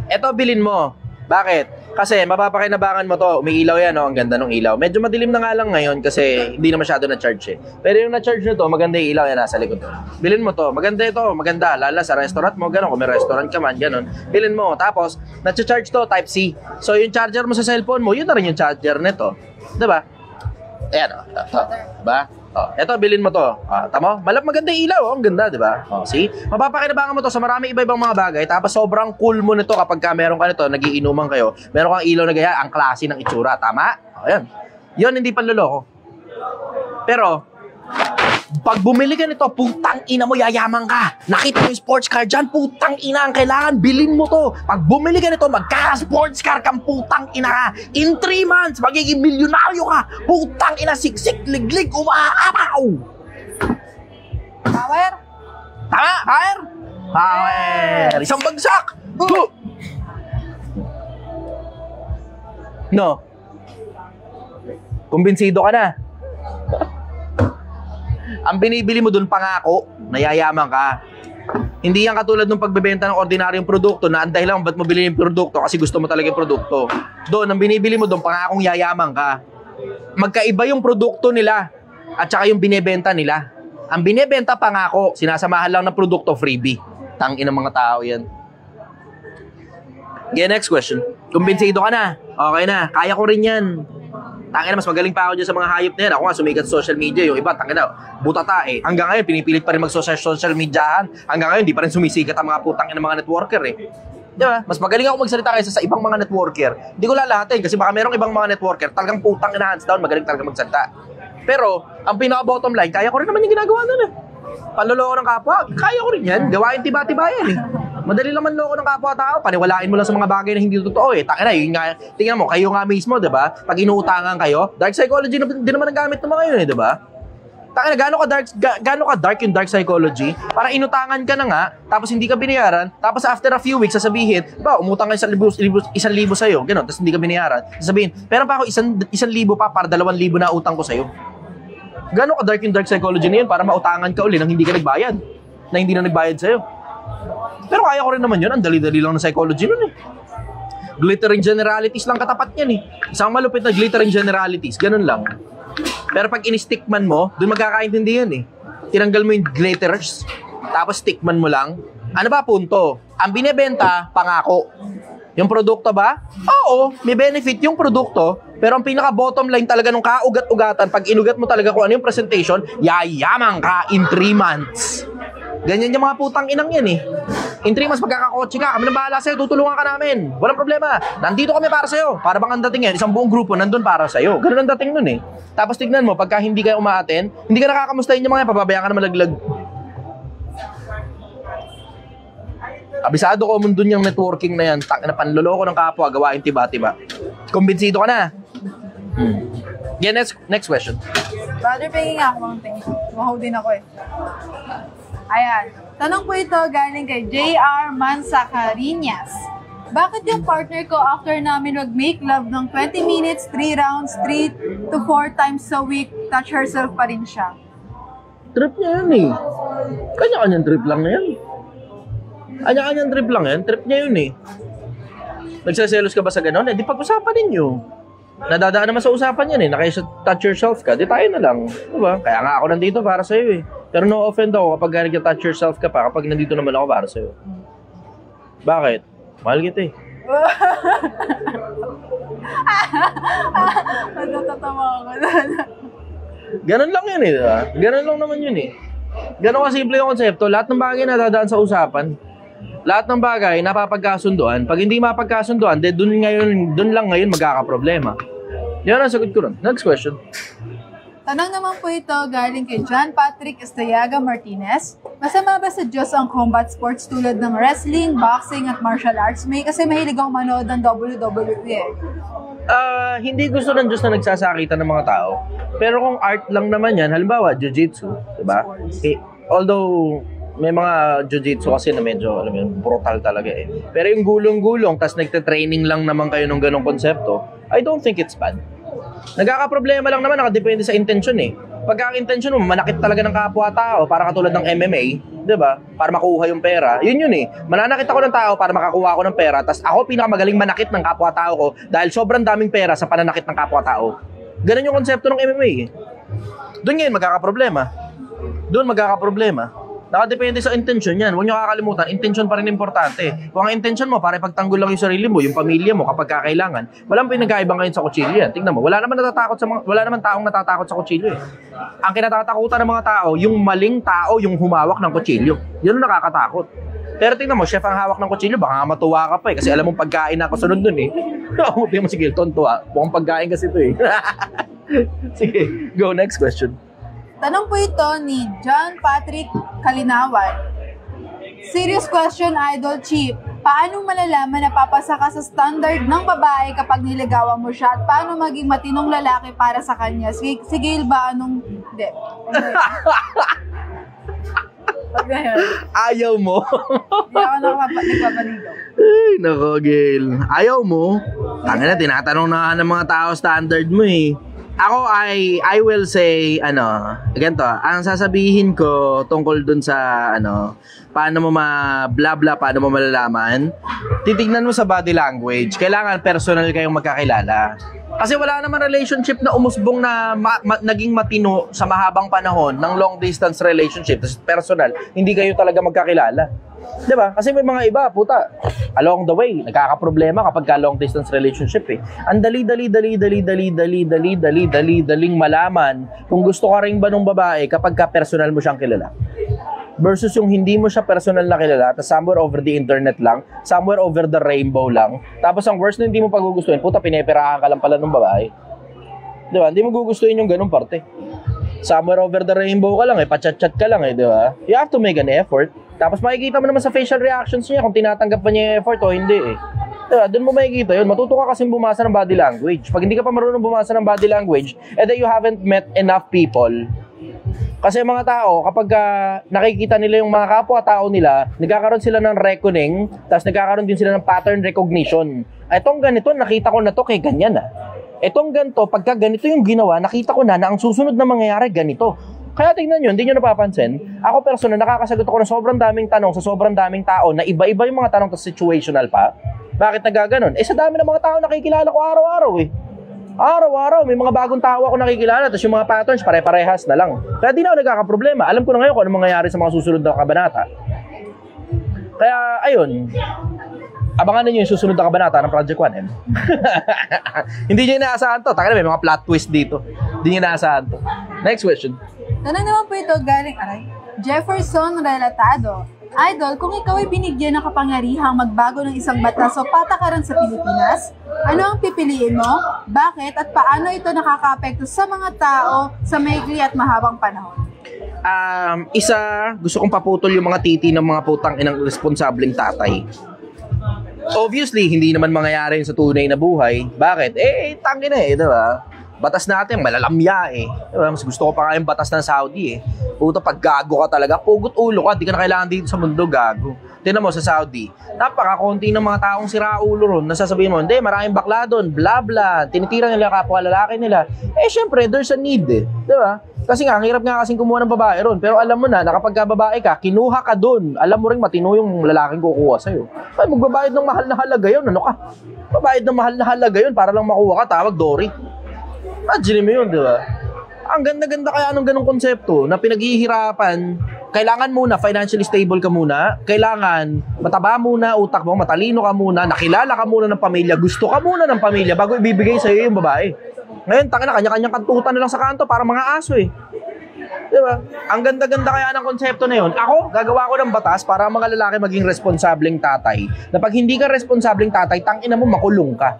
Ito, bilin mo. Bakit? Kasi mapapakinabangan mo to. Umiilaw yan, ang ganda ng ilaw. Medyo madilim na nga lang ngayon kasi hindi na masyado na-charge eh. Pero yung na-charge nito, maganda yung ilaw yan nasa likod. Bilin mo to. Maganda ito, maganda. Lala sa restaurant mo, gano'n. Kung may restaurant ka man, gano'n. Bilin mo. Tapos, na-charge to, Type-C. So, yung charger mo sa cellphone mo, yun na rin yung charger nito. Diba? Ayan, diba? Eto, bilin mo to. Tama? Maganda yung ilaw, ang ganda, di ba? See? Mapapakinabangan mo to sa marami iba-ibang mga bagay, tapos sobrang cool mo nito kapag meron ka nito, nagiinuman kayo, meron kang ilaw na gaya, ang klase ng itsura, tama? Ayan. Yun, hindi panloloko. Pero, pag bumili ka nito, putang ina mo, yayaman ka. Nakita mo yung sports car dyan, putang ina ang kailangan, bilin mo to. Pag bumili ka nito, magka-sports car kang putang ina ka. In 3 months, magiging milyonaryo ka. Putang ina, siksik, liglig, umaapaw. Power? Tama, power? Power. Isang bagsak. No. Kumbinsido ka na. Ang binibili mo dun pangako, nayayaman ka. Hindi yan katulad ng pagbebenta ng ordinaryong produkto na ang dahilan ba't mo bilhin yung produkto kasi gusto mo talaga yung produkto. Doon, ang binibili mo doon, pangakong yayaman ka. Magkaiba yung produkto nila at saka yung binebenta nila. Ang binebenta pangako, sinasamahan lang ng produkto, freebie. Tangin ng mga tao yan. Yeah, next question. Kumbinsido ka na. Okay na. Kaya ko rin yan. Tangina, mas magaling pa ako dyan sa mga hayop na yan. Ako nga, sumikat sa social media. Yung iba, tangina, butata eh. Hanggang ngayon, pinipilit pa rin mag-social mediahan. Hanggang ngayon, di pa rin sumisikat ang mga putang ng mga networker eh. Di ba? Mas magaling ako magsalita kaysa sa ibang mga networker. Hindi ko lalahatin kasi baka merong ibang mga networker talagang putang ina hands down, magaling talaga magsalita. Pero, ang pinaka-bottom line, kaya ko rin naman yung ginagawa nun eh. Panloloko ng kapwa, kaya ko rin yan. Gawain tiba-tibayan eh. Madali lang manloko ng kapwa-tao, paniwalain mo lang sa mga bagay na hindi totoo eh. Tangina, yun nga, tingnan mo, kayo nga mismo, 'di ba? Pag inuutangan kayo, dark psychology din naman ang gamit ng mga yun eh, 'di ba? Tangina, gaano ka dark yung dark psychology? Para inutangan ka na nga, tapos hindi ka binayaran, tapos after a few weeks sasabihin, ba, umutang ka 1,000 sa'yo, gano'n, tapos hindi ka binayaran. Sasabihin, pero pa ako 1,000 pa para 2,000 na utang ko sa'yo. Gaano ka dark yung dark psychology na yun para mautangan ka uli nang hindi ka nagbayad, na hindi na nagbayad sa'yo? Pero kaya ko rin naman yun. Ang dali-dali lang ng psychology nun eh. Glittering generalities lang katapat yan eh. Isang malupit na glittering generalities. Ganun lang. Pero pag in-stickman mo, dun magkakaintindi yan eh. Tinanggal mo yung glitterers, tapos stickman mo lang. Ano ba punto? Ang binebenta, pangako. Yung produkto ba? Oo, may benefit yung produkto. Pero ang pinaka-bottom line talaga nung kaugat-ugatan, pag inugat mo talaga kung ano yung presentation, yayaman ka in 3 months. Ganyan yung mga putang inang yan eh. In 3 months magkakakotse ka, kami na bahala sa'yo, tutulungan ka namin. Walang problema. Nandito kami para sa'yo. Para bang ang dating yan, isang buong grupo nandun para sa'yo. Ganun ang dating nun eh. Tapos tignan mo, pagka hindi ka umaaten, hindi ka nakakamustahin yung mga yan, pababayaan ka na malaglag. Abisado ko mundo niyang networking na yan. Na panloloko ng kapwa, gawain tiba-tiba. Kumbinsido ka na. Yeah, next question. Brother, pingin nga ako mga things. Mahaw din ako eh. Ayan. Tanong po ito galing kay JR Mansacarinas. Bakit yung partner ko after namin mag-make love ng 20 minutes, 3 rounds, 3 to 4 times a week, touch herself pa rin siya? Trip niya yan eh. Kanya-kanyang trip lang na yan. Kanya-kanyang trip lang yan. Trip niya yun eh. Nagsaselos ka ba sa ganon? Eh, di pag-usapan ninyo. Nadadaan naman sa usapan yan eh. Touch yourself ka, di tayo na lang. Diba? Kaya nga ako nandito para sa'yo eh. Pero no offend ako kapag nag-touch yourself ka pa, kapag nandito naman ako para sa'yo. Bakit? Mahal kita eh. Natatawa ako. Ganon lang yun eh, diba? Ganon lang naman yun eh. Ganon kasimple yung konsepto. Lahat ng bagay nadadaan sa usapan. Lahat ng bagay napapagkasunduan. Pag hindi mapagkasunduan, dun lang ngayon magkakaproblema. Yan ang sagot ko rin. Next question. Tanong naman po ito galing kay John Patrick Estayaga Martinez. Masama ba sa Diyos ang combat sports tulad ng wrestling, boxing at martial arts? Kasi mahilig akong manood ng WWE. Hindi gusto ng Diyos na nagsasakitan ng mga tao. Pero kung art lang naman yan, halimbawa, jiu-jitsu, diba? Although, may mga jiu-jitsu kasi na medyo, alam mo yun, brutal talaga eh. Pero yung gulong-gulong, tas nagte-training lang naman kayo ng ganong konsepto, I don't think it's bad. Nagkakaproblema lang naman, nakadepende sa intention eh. Pagka ang intention mo, manakit talaga ng kapwa-tao para katulad ng MMA, diba? Para makuha yung pera. Yun eh. Mananakit ako ng tao para makakuha ako ng pera, tas ako pinakamagaling manakit ng kapwa-tao ko dahil sobrang daming pera sa pananakit ng kapwa-tao. Ganun yung konsepto ng MMA eh. Doon ngayon magkakaproblema. Doon magkakaproblema. Nakadepende sa intention yan. Huwag nyo kakalimutan, intention pa rin importante. Kung ang intention mo, para ipagtanggol lang yung sarili mo, yung pamilya mo kapag kakailangan, walang pinagkaibang ngayon sa kutsilyo yan. Tingnan mo, wala naman taong natatakot sa kutsilyo eh. Ang kinatatakutan ng mga tao, yung maling tao, yung humawak ng kutsilyo. Yun ang nakakatakot. Pero tingnan mo, chef ang hawak ng kutsilyo, baka matuwa ka pa eh. Kasi alam mong pagkain na kasunod dun eh. Tingnan mo si Gilton, tuwa. Mukhang pagkain kasi ito eh. Sige, go, next question. Tanong po ito ni John Patrick Kalinawan. Serious question, Idol Chief. Paano malalaman na papasa ka sa standard ng babae kapag niligawan mo siya? At paano maging matinong lalaki para sa kanya? Sige ba anong... Hindi. Ayaw mo? Hindi ako nagpapaligaw. Ay, nako, Gil. Ayaw mo? Tangina, tinatanong na ng mga tao standard mo eh. Ako I will say, ganito, ang sasabihin ko tungkol dun sa, paano mo paano mo malalaman, titignan mo sa body language. Kailangan personal kayong magkakilala. Kasi wala naman relationship na umusbong na naging matino sa mahabang panahon ng long distance relationship, personal, hindi kayo talaga magkakilala. Diba? Kasi may mga iba, puta, along the way, nagkakaproblema kapag ka long distance relationship eh. Ang daling malaman kung gusto ka rin ba nung babae kapag ka personal mo siyang kilala. Versus yung hindi mo siya personal na kilala, tapos somewhere over the internet lang, somewhere over the rainbow lang, tapos ang worst na hindi mo paggugustuhin, puta, pineperahan ka lang pala ng babae. Diba? Hindi mo gugustuhin yung ganung parte. Somewhere over the rainbow ka lang eh, pachat-chat ka lang eh, diba? You have to make an effort. Tapos makikita mo naman sa facial reactions niya kung tinatanggap pa niya yung effort o hindi eh. Diba? Doon mo makikita yun. Matuto ka kasing bumasa ng body language. Pag hindi ka pa marunong bumasa ng body language, then you haven't met enough people. Kasi mga tao, kapag nakikita nila yung mga kapwa-tao nila, nagkakaroon sila ng reckoning, tapos nagkakaroon din sila ng pattern recognition. Itong ganito, nakita ko na to kay ganyan ah. Itong ganito, pagka ganito yung ginawa, nakita ko na ang susunod na mangyayari ganito. Kaya tingnan nyo, hindi nyo napapansin, ako personal, nakakasagot ako ng sobrang daming tanong sa sobrang daming tao na iba-iba yung mga tanong tas situational pa. Bakit nagaganon? Sa dami ng mga tao nakikilala ko araw-araw eh. Araw-araw, may mga bagong tao ako nakikilala tapos yung mga patterns pare-parehas na lang. Kaya di na ako nagkakaproblema. Alam ko na ngayon kung ano mangyayari sa mga susunod na kabanata. Kaya, ayun, abangan ninyo yung susunod na kabanata ng Project 1M. Hindi nyo inaasahan to. Taka na, may mga plot twist dito. Hindi nyo inaasahan to. Next question. Tanong naman po ito galing, Jefferson Relatado. Idol, kung ikaw ay binigyan ng kapangyarihang magbago ng isang batas o patakaran sa Pilipinas, ano ang pipiliin mo? Bakit? At paano ito nakaka-apekto sa mga tao sa maikli at mahabang panahon? Gusto kong paputol yung mga titi ng mga putang inang responsableng tatay. Obviously, hindi naman mangyayari sa tunay na buhay. Bakit? Tangin na diba? Batas natin, malalamya Diba? Mas gusto ko pa nga yung batas ng Saudi Puta, pag gago ka talaga, pugot ulo ka, di ka na kailangan dito sa mundo, gago. Tingnan mo sa Saudi, napaka-konti ng mga taong sira-ulo ron, nasasabihin mo, hindi, maraming bakla doon, bla bla, tinitira nila kapwa lalaki nila. Syempre, there's a need diba? Kasi nga, ang hirap nga kasing kumuha ng babae ron, pero alam mo na kapag babae ka, kinuha ka doon, alam mo rin matino yung lalaking kukuha sa'yo. Ay, magbabayad ng mahal na halaga yun, ano ka? Babayad ng mahal na halaga yun para lang makuha ka, tawag Dory. Imagine mo yun, diba? Ang ganda-ganda kaya ng ganong konsepto na pinaghihirapan, kailangan muna financially stable ka muna, kailangan mataba muna utak mo, matalino ka muna, nakilala ka muna ng pamilya, gusto ka muna ng pamilya bago ibibigay sa'yo yung babae. Ngayon, tanga na, kanya-kanyang kantutan na lang sa kanto para mga aso Diba? Ang ganda-ganda kaya ng konsepto na yun. Ako, gagawa ko ng batas para mga lalaki maging responsableng tatay. Na pag hindi ka responsableng tatay, tangina mo, makulong ka.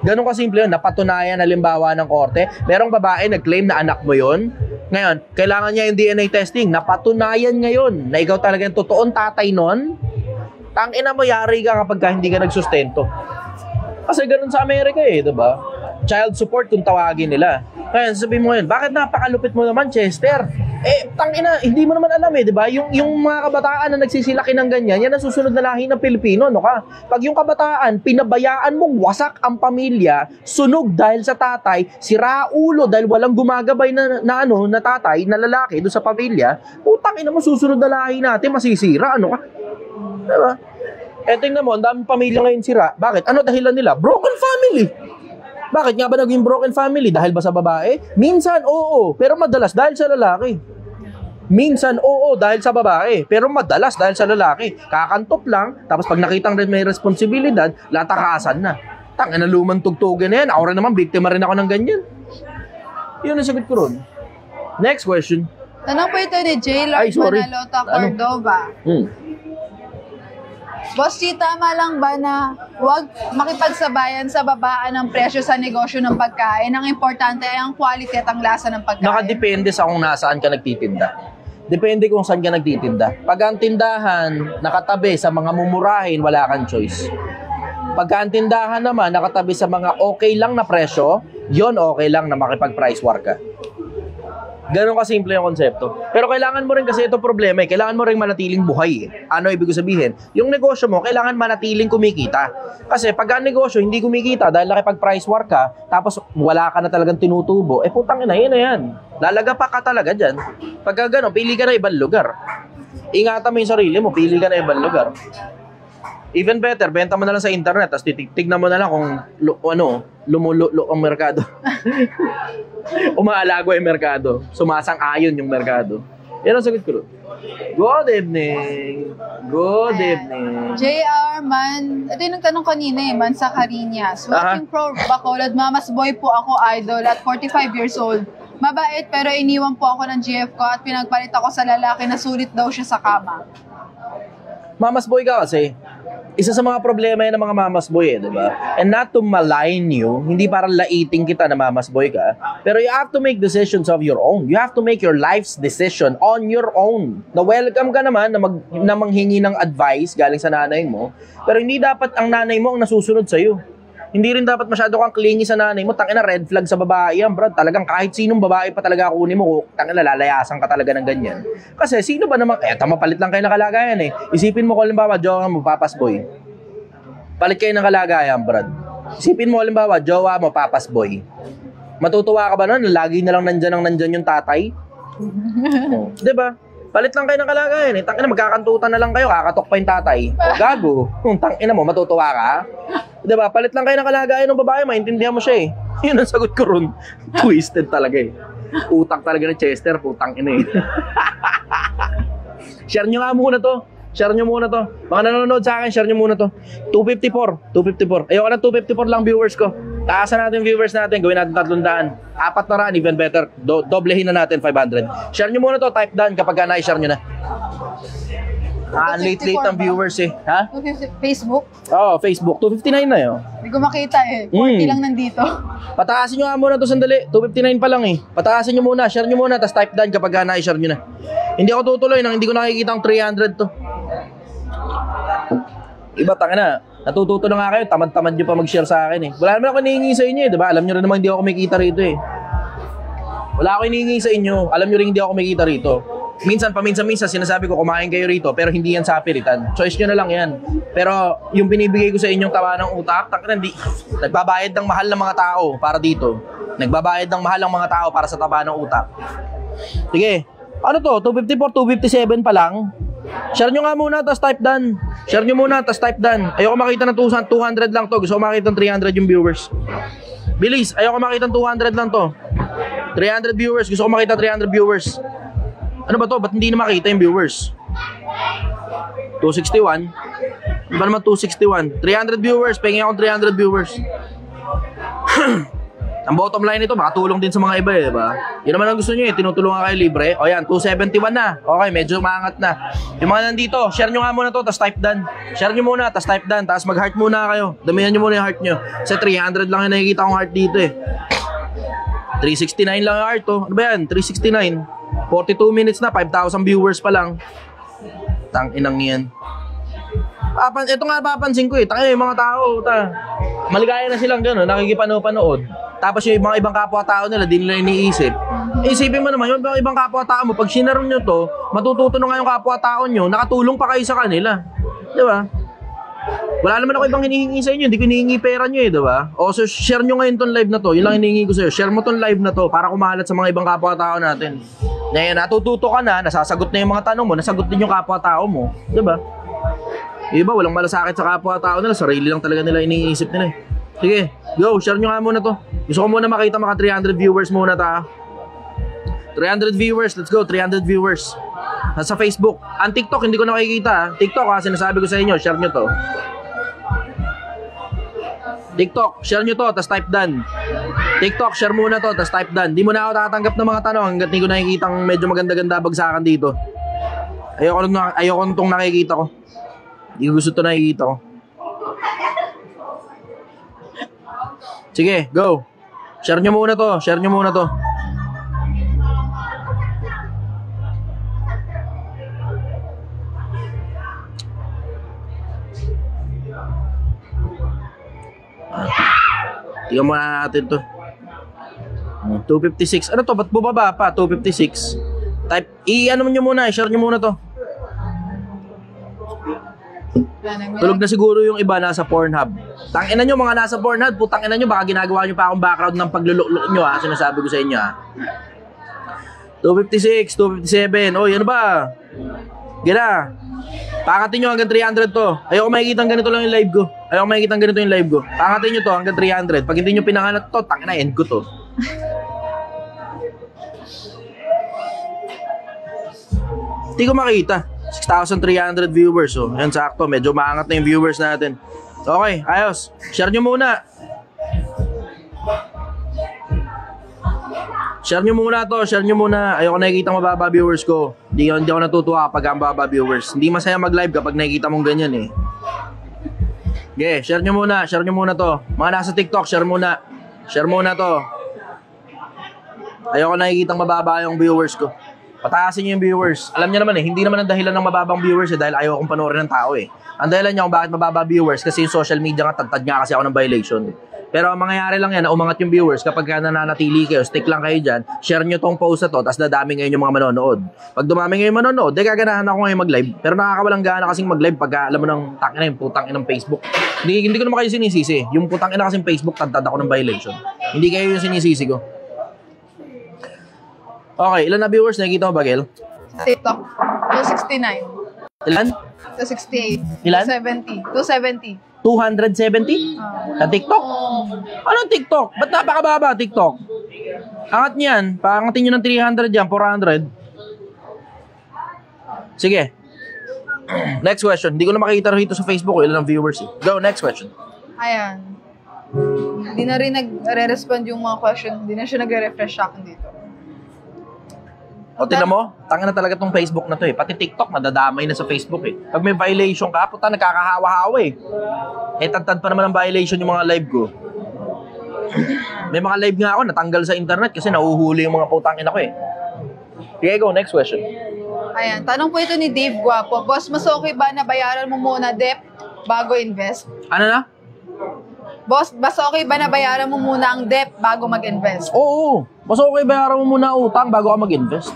Ganun kasimple yun, napatunayan halimbawa ng korte, merong babae nag-claim na anak mo yun. Ngayon, kailangan niya yung DNA testing. Napatunayan ngayon na ikaw talaga yung totoong tatay nun. Tangina mo, yari ka kapag hindi ka nagsustento. Kasi ganun sa Amerika diba? Child support kung tawagin nila. Ngayon, sabihin mo ngayon, bakit napakalupit mo naman, Chester? Tangina, hindi mo naman alam diba? Yung mga kabataan na nagsisilaki ng ganyan, yan ang susunod na lahi ng Pilipino, no ka? Pag yung kabataan, pinabayaan mong wasak ang pamilya, sunog dahil sa tatay, sira ulo dahil walang gumagabay na tatay, na lalaki doon sa pamilya, putang ina mo, susunod na lahi natin, masisira, ano ka? Diba? Tingnan mo, ang daming pamilya ngayon sira. Bakit? Ano dahilan nila? Broken family. Bakit nga ba naging broken family? Dahil ba sa babae? Minsan, oo. Pero madalas dahil sa lalaki. Minsan, oo, dahil sa babae. Pero madalas dahil sa lalaki. Kakantop lang. Tapos pag nakitang rin may responsibilidad, latakasan na. Tangina na lumang tugtugan na yan. Ako rin naman, biktima rin ako ng ganyan. Yun ang sagot ko ron. Next question. Tanong po ito ni J. Lord Manalota Cordova. Boss G, tama lang ba na huwag makipagsabayan sa babaan ng presyo sa negosyo ng pagkain? Ang importante ay ang quality at ang lasa ng pagkain. Nakadepende sa kung nasaan ka nagtitinda. Depende kung saan ka nagtitinda. Pag ang tindahan nakatabi sa mga mumurahin, wala kang choice. Pag ang tindahan naman nakatabi sa mga okay lang na presyo, yon okay lang na makipag-price war ka. Ganon kasimple yung konsepto. Pero kailangan mo rin kasi ito problema kailangan mo rin manatiling buhay Ano ibig sabihin? Yung negosyo mo, kailangan manatiling kumikita. Kasi pag ang negosyo hindi kumikita dahil nakipag-price war ka, tapos wala ka na talagang tinutubo, putang ina, yun na yan. Lalaga pa ka talaga dyan. Pag ganon, pili ka na ibang lugar. Ingatan mo yung sarili mo, pili ka na ibang lugar. Even better, benta mo na lang sa internet, tapos tignan mo na lang kung lumululo ang merkado. Umaalago yung merkado. Sumasang-ayon yung merkado. Yan ang sagot ko. Good evening. Good evening. JR man, ito yung nagtanong kanina man sa Carinias. Watching pro Bacolod, Mama's boy po ako, idol, at 45 years old. Mabait pero iniwan po ako ng GF ko at pinagpalit ako sa lalaki na sulit daw siya sa kama. Mama's boy ka kasi. Isa sa mga problema yan ng mga mama's boy di ba? And not to malign you, hindi para laiting kita na mama's boy ka, pero you have to make decisions of your own. You have to make your life's decision on your own. Na welcome ka naman na manghingi ng advice galing sa nanay mo, pero hindi dapat ang nanay mo ang nasusunod sa'yo. Hindi rin dapat masyado kang clingy sa nanay mo. Tangina, red flag sa babae yan, bro. Talagang kahit sinong babae pa talaga kunin mo, tangina, lalayasan ka talaga ng ganyan. Kasi sino ba naman, mapalit lang kayo ng kalagayan eh. Isipin mo kung halimbawa, jowa mo, papas boy. Palit kayo ng kalagayan, bro. Isipin mo halimbawa, jowa mo, papas boy. Matutuwa ka ba nun? Lagi na lang nandyan yung tatay? Oh, diba? Palit lang kayo ng kalagayan eh. Tangina, magkakantutan na lang kayo, kakatok pa yung tatay. O, gago. Tangina mo, matutuwa ka? Diba? Palit lang kayo ng kalagayan ng babae, maintindihan mo siya eh. Yun ang sagot ko ron. Twisted talaga eh. Utak talaga ni Chester, putang ina eh. Share nyo nga muna to. Share nyo muna to. Mga nanonood sa akin, share nyo muna to. 254. Ayoko na 254 lang viewers ko. Taasan natin viewers natin, gawin natin 300. 400, even better. Doblehin na natin 500. Share nyo muna to, type down kapag na-share nyo na. Late ang viewers eh. Ha? Facebook? Oo, Facebook. 259 na yun. Hindi ko makita eh. 40 lang nandito. Pataasin nyo nga muna to sandali. 259 pa lang eh. Pataasin nyo muna, share nyo muna, tapos type down kapag na-share nyo na. Hindi ako tutuloy nang hindi ko nakikita ang 300 to. Iba, tanga na. Natututo na nga kayo, tamad-tamad nyo pa mag-share sa akin eh. Wala naman ako hinihingi sa inyo eh, diba? Alam nyo rin naman hindi ako kumikita rito eh. Wala ako hinihingi sa inyo, alam nyo rin hindi ako kumikita rito. Minsan sinasabi ko kumain kayo rito pero hindi yan sa pilitan. Choice nyo na lang yan. Pero yung binibigay ko sa inyong tawa ng utak, nagbabayad ng mahal ng mga tao para dito. Nagbabayad ng mahal ng mga tao para sa taba ng utak. Sige, ano to? 254, 257 pa lang. Share nyo nga muna, tapos type done. Share nyo muna, tapos type done. Ayoko makita ng 200 lang to. Gusto ko makita ng 300 yung viewers. Bilis, ayoko makita ng 200 lang to. 300 viewers, gusto ko makita 300 viewers. Ano ba to? Ba't hindi na makita yung viewers? 261? Ano ba naman 261? 300 viewers, pengin ako 300 viewers. Ang bottom line nito, makatulong din sa mga iba eh, diba? Yun naman ang gusto nyo eh, tinutulungan kayo libre. O yan, 271 na. Okay, medyo maangat na. Yung mga nandito, share nyo nga muna to, tapos type done. Share nyo muna, tapos type done, tapos mag-heart muna kayo. Damihan nyo muna yung heart nyo. Kasi 300 lang yung nakikita kong heart dito eh. 369 lang yung heart to. Ano ba yan? 369. 42 minutes na, 5,000 viewers pa lang. Tang-inang yan. Ito nga papansin ko eh, yung mga tao, maligaya na silang gano'n, nakikipanood. Tapos yung mga ibang kapwa-tao nila, di nila iniisip. Isipin mo naman, yung ibang kapwa-tao mo, pag sinaron nyo to, matututo na nga yung kapwa-tao nyo, nakatulong pa kayo sa kanila. Di ba? Wala naman ako ibang hinihingi sa inyo, hindi ko hinihingi pera nyo eh, di ba? O so share nyo ngayon tong live na to, yun lang hinihingi ko sa'yo. Share mo tong live na to para kumalat sa mga ibang kapwa-tao natin. Ngayon, natututo ka na, nasasagot na yung mga tanong mo, nasagot din yung kapwa-tao mo. Di ba? Iba, walang malasakit sa kapwa-tao nila, sarili lang talaga nila iniisip nila eh. Sige, go, share nyo nga muna to. Gusto ko muna makita mga 300 viewers muna ta. 300 viewers, let's go, 300 viewers. Nasa Facebook. Ang TikTok, hindi ko nakikita. TikTok ha, sinasabi ko sa inyo, share nyo to. TikTok, share nyo to, tas type done. TikTok, share muna to, tas type done. Di mo na ako tatanggap ng mga tanong hanggat hindi ko nakikita medyo maganda-ganda bagsakan dito. Ayoko nitong nakikita ko. Hindi ko gusto ito nakikita ko. Sige, go. Share nyo muna to. Share nyo muna to. Tingnan muna natin to. 256. Ano to? Ba't bubaba pa? 256. Type, i-ano nyo muna. I-share nyo muna to. Tulog na siguro yung iba nasa Pornhub. Tangina nyo mga nasa Pornhub, putang ina nyo, baka ginagawa nyo pa akong background ng paglulok nyo ha, sinasabi ko sa inyo ha. 256, 257, oh yan ba? Gina, pakatin nyo hanggang 300 to. Ayoko makikita ganito lang yung live ko. Ayoko makikita ganito yung live ko. Pakatin nyo to hanggang 300. Pag hindi nyo pinangalat to, tangina, end ko to. Hindi ko makita. 6,300 viewers. Oh. Yan, sakto. Medyo maangat na yung viewers natin. Okay, ayos. Share nyo muna. Share nyo muna to. Share nyo muna. Ayoko nakikita mababa viewers ko. Hindi ako natutuwa kapag ang baba viewers. Hindi masaya mag-live kapag nakikita mong ganyan eh. Okay, share nyo muna. Share nyo muna to. Mga nasa TikTok, share muna. Share muna to. Ayoko nakikita mababa yung viewers ko. Pataasin niyo yung viewers. Alam niyo naman eh, hindi naman ang dahilan ng mababang viewers eh, dahil ayaw akong panoorin ng tao eh. Ang dahilan niya kung bakit mababa viewers kasi yung social media nga, tagtad nga kasi ako ng violation. Pero ang mangyayari lang yan na umangat yung viewers kapag ka nananatili kayo, stick lang kayo dyan, share nyo tong post na to, tapos dadami ngayon yung mga manonood. Pag dumami ngayon manonood, di gaganahan ako ngayon mag-live. Pero nakakawalang gana kasing mag-live pagka alam mo ng tangina yung putang inang Facebook. Hindi ko naman kayo sinisisi. Yung putang ina kasing Facebook, tagtad ako ng violation. Hindi kayo yung sinisisi ko. Okay, ilan na viewers? Nakikita mo ba, Gel? TikTok. 269. Ilan? 268. Ilan? 270. 270? Sa TikTok? Anong TikTok? Ba't napakababa TikTok? Angat niyan. Paangatin nyo ng 300 yan, 400. Sige. Next question. Hindi ko na makikita rito sa Facebook. Ilan ang viewers eh. Go, next question. Ayan. Hindi na rin nagre-respond yung mga question. Hindi na siya nagre-refresh sa akin dito. O, tinan mo, tanga na talaga tong Facebook na to eh. Pati TikTok, nadadamay na sa Facebook eh. Pag may violation ka, puta, nagkakahawa-hawa eh. Eh, tantad pa naman ang violation yung mga live ko. May mga live nga ako, natanggal sa internet kasi nahuhuli yung mga putang ina ko eh. Okay, go, next question. Ayan, tanong po ito ni Dave Guapo. Boss, mas okay ba na bayaran mo muna debt bago invest? Ano na? Boss, mas okay ba na bayaran mo muna ang debt bago mag-invest? Oo, mas okay bayaran mo muna utang bago ka mag-invest.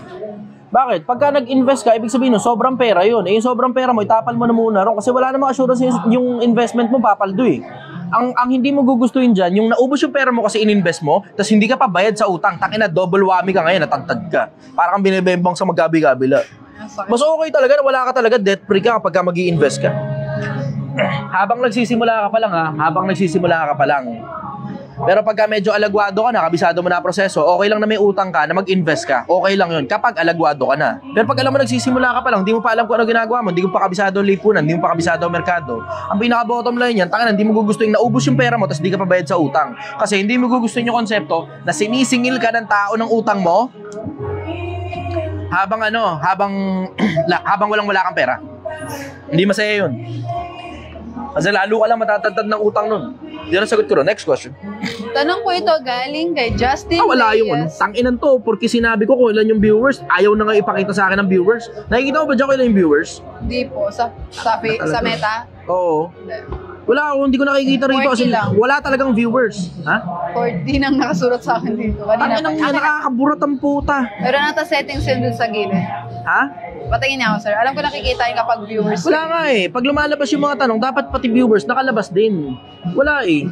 Bakit? Pagka nag-invest ka, ibig sabihin, no, sobrang pera yun. Eh, yung sobrang pera mo, itapal mo na muna ron kasi wala namang assurance yung investment mo papaldo eh. Ang hindi mo gugustuhin dyan, yung naubos yung pera mo kasi in-invest mo, tapos hindi ka pa bayad sa utang, tangina, double whammy ka ngayon, natantad ka. Para kang binibembang sa maggabi-gabila. Mas okay talaga na wala ka talaga, debt-free ka kapag mag-i-invest ka. Habang nagsisimula ka pa lang ha, Pero pagka medyo alagwado ka na, kabisado mo na proseso, okay lang na may utang ka, na mag-invest ka, okay lang yun kapag alagwado ka na. Pero pag alam mo nagsisimula ka pa lang, hindi mo pa alam kung ano ginagawa mo, hindi mo pa kabisado ang lipunan, hindi mo pa kabisado ang merkado, ang pinaka-bottom line yan, tangan, hindi mo gugustuhin na ubos yung pera mo, tapos hindi ka pa bayad sa utang. Kasi hindi mo gugustuhin yung konsepto na sinisingil ka ng tao ng utang mo, habang wala kang pera. Hindi masaya yun. Kasi lalo ka lang matatantad ng utang nun. Yan ang sagot ko ron. Next question. Tanong po ito galing kay Justin wala Reyes. yung ano. Tanginan to. Porque sinabi ko kung ilan yung viewers, ayaw na nga ipakita sa akin ng viewers. Nakikita mo ba dyan kung ilan yung viewers? Hindi po. Sa Meta? Oo. Wala ako. Hindi ko nakikita rito kasi wala talagang viewers. Ha? 40 nang nakasulat sa akin dito. Tanginan nga, nakakaburat ang puta. Meron nata settings yun dun sa gilid. Ha? Patingin niya ako, sir. Alam ko nakikita yung kapag viewers. Wala nga eh. Pag lumalabas yung mga tanong, dapat pati viewers nakalabas din. Wala eh.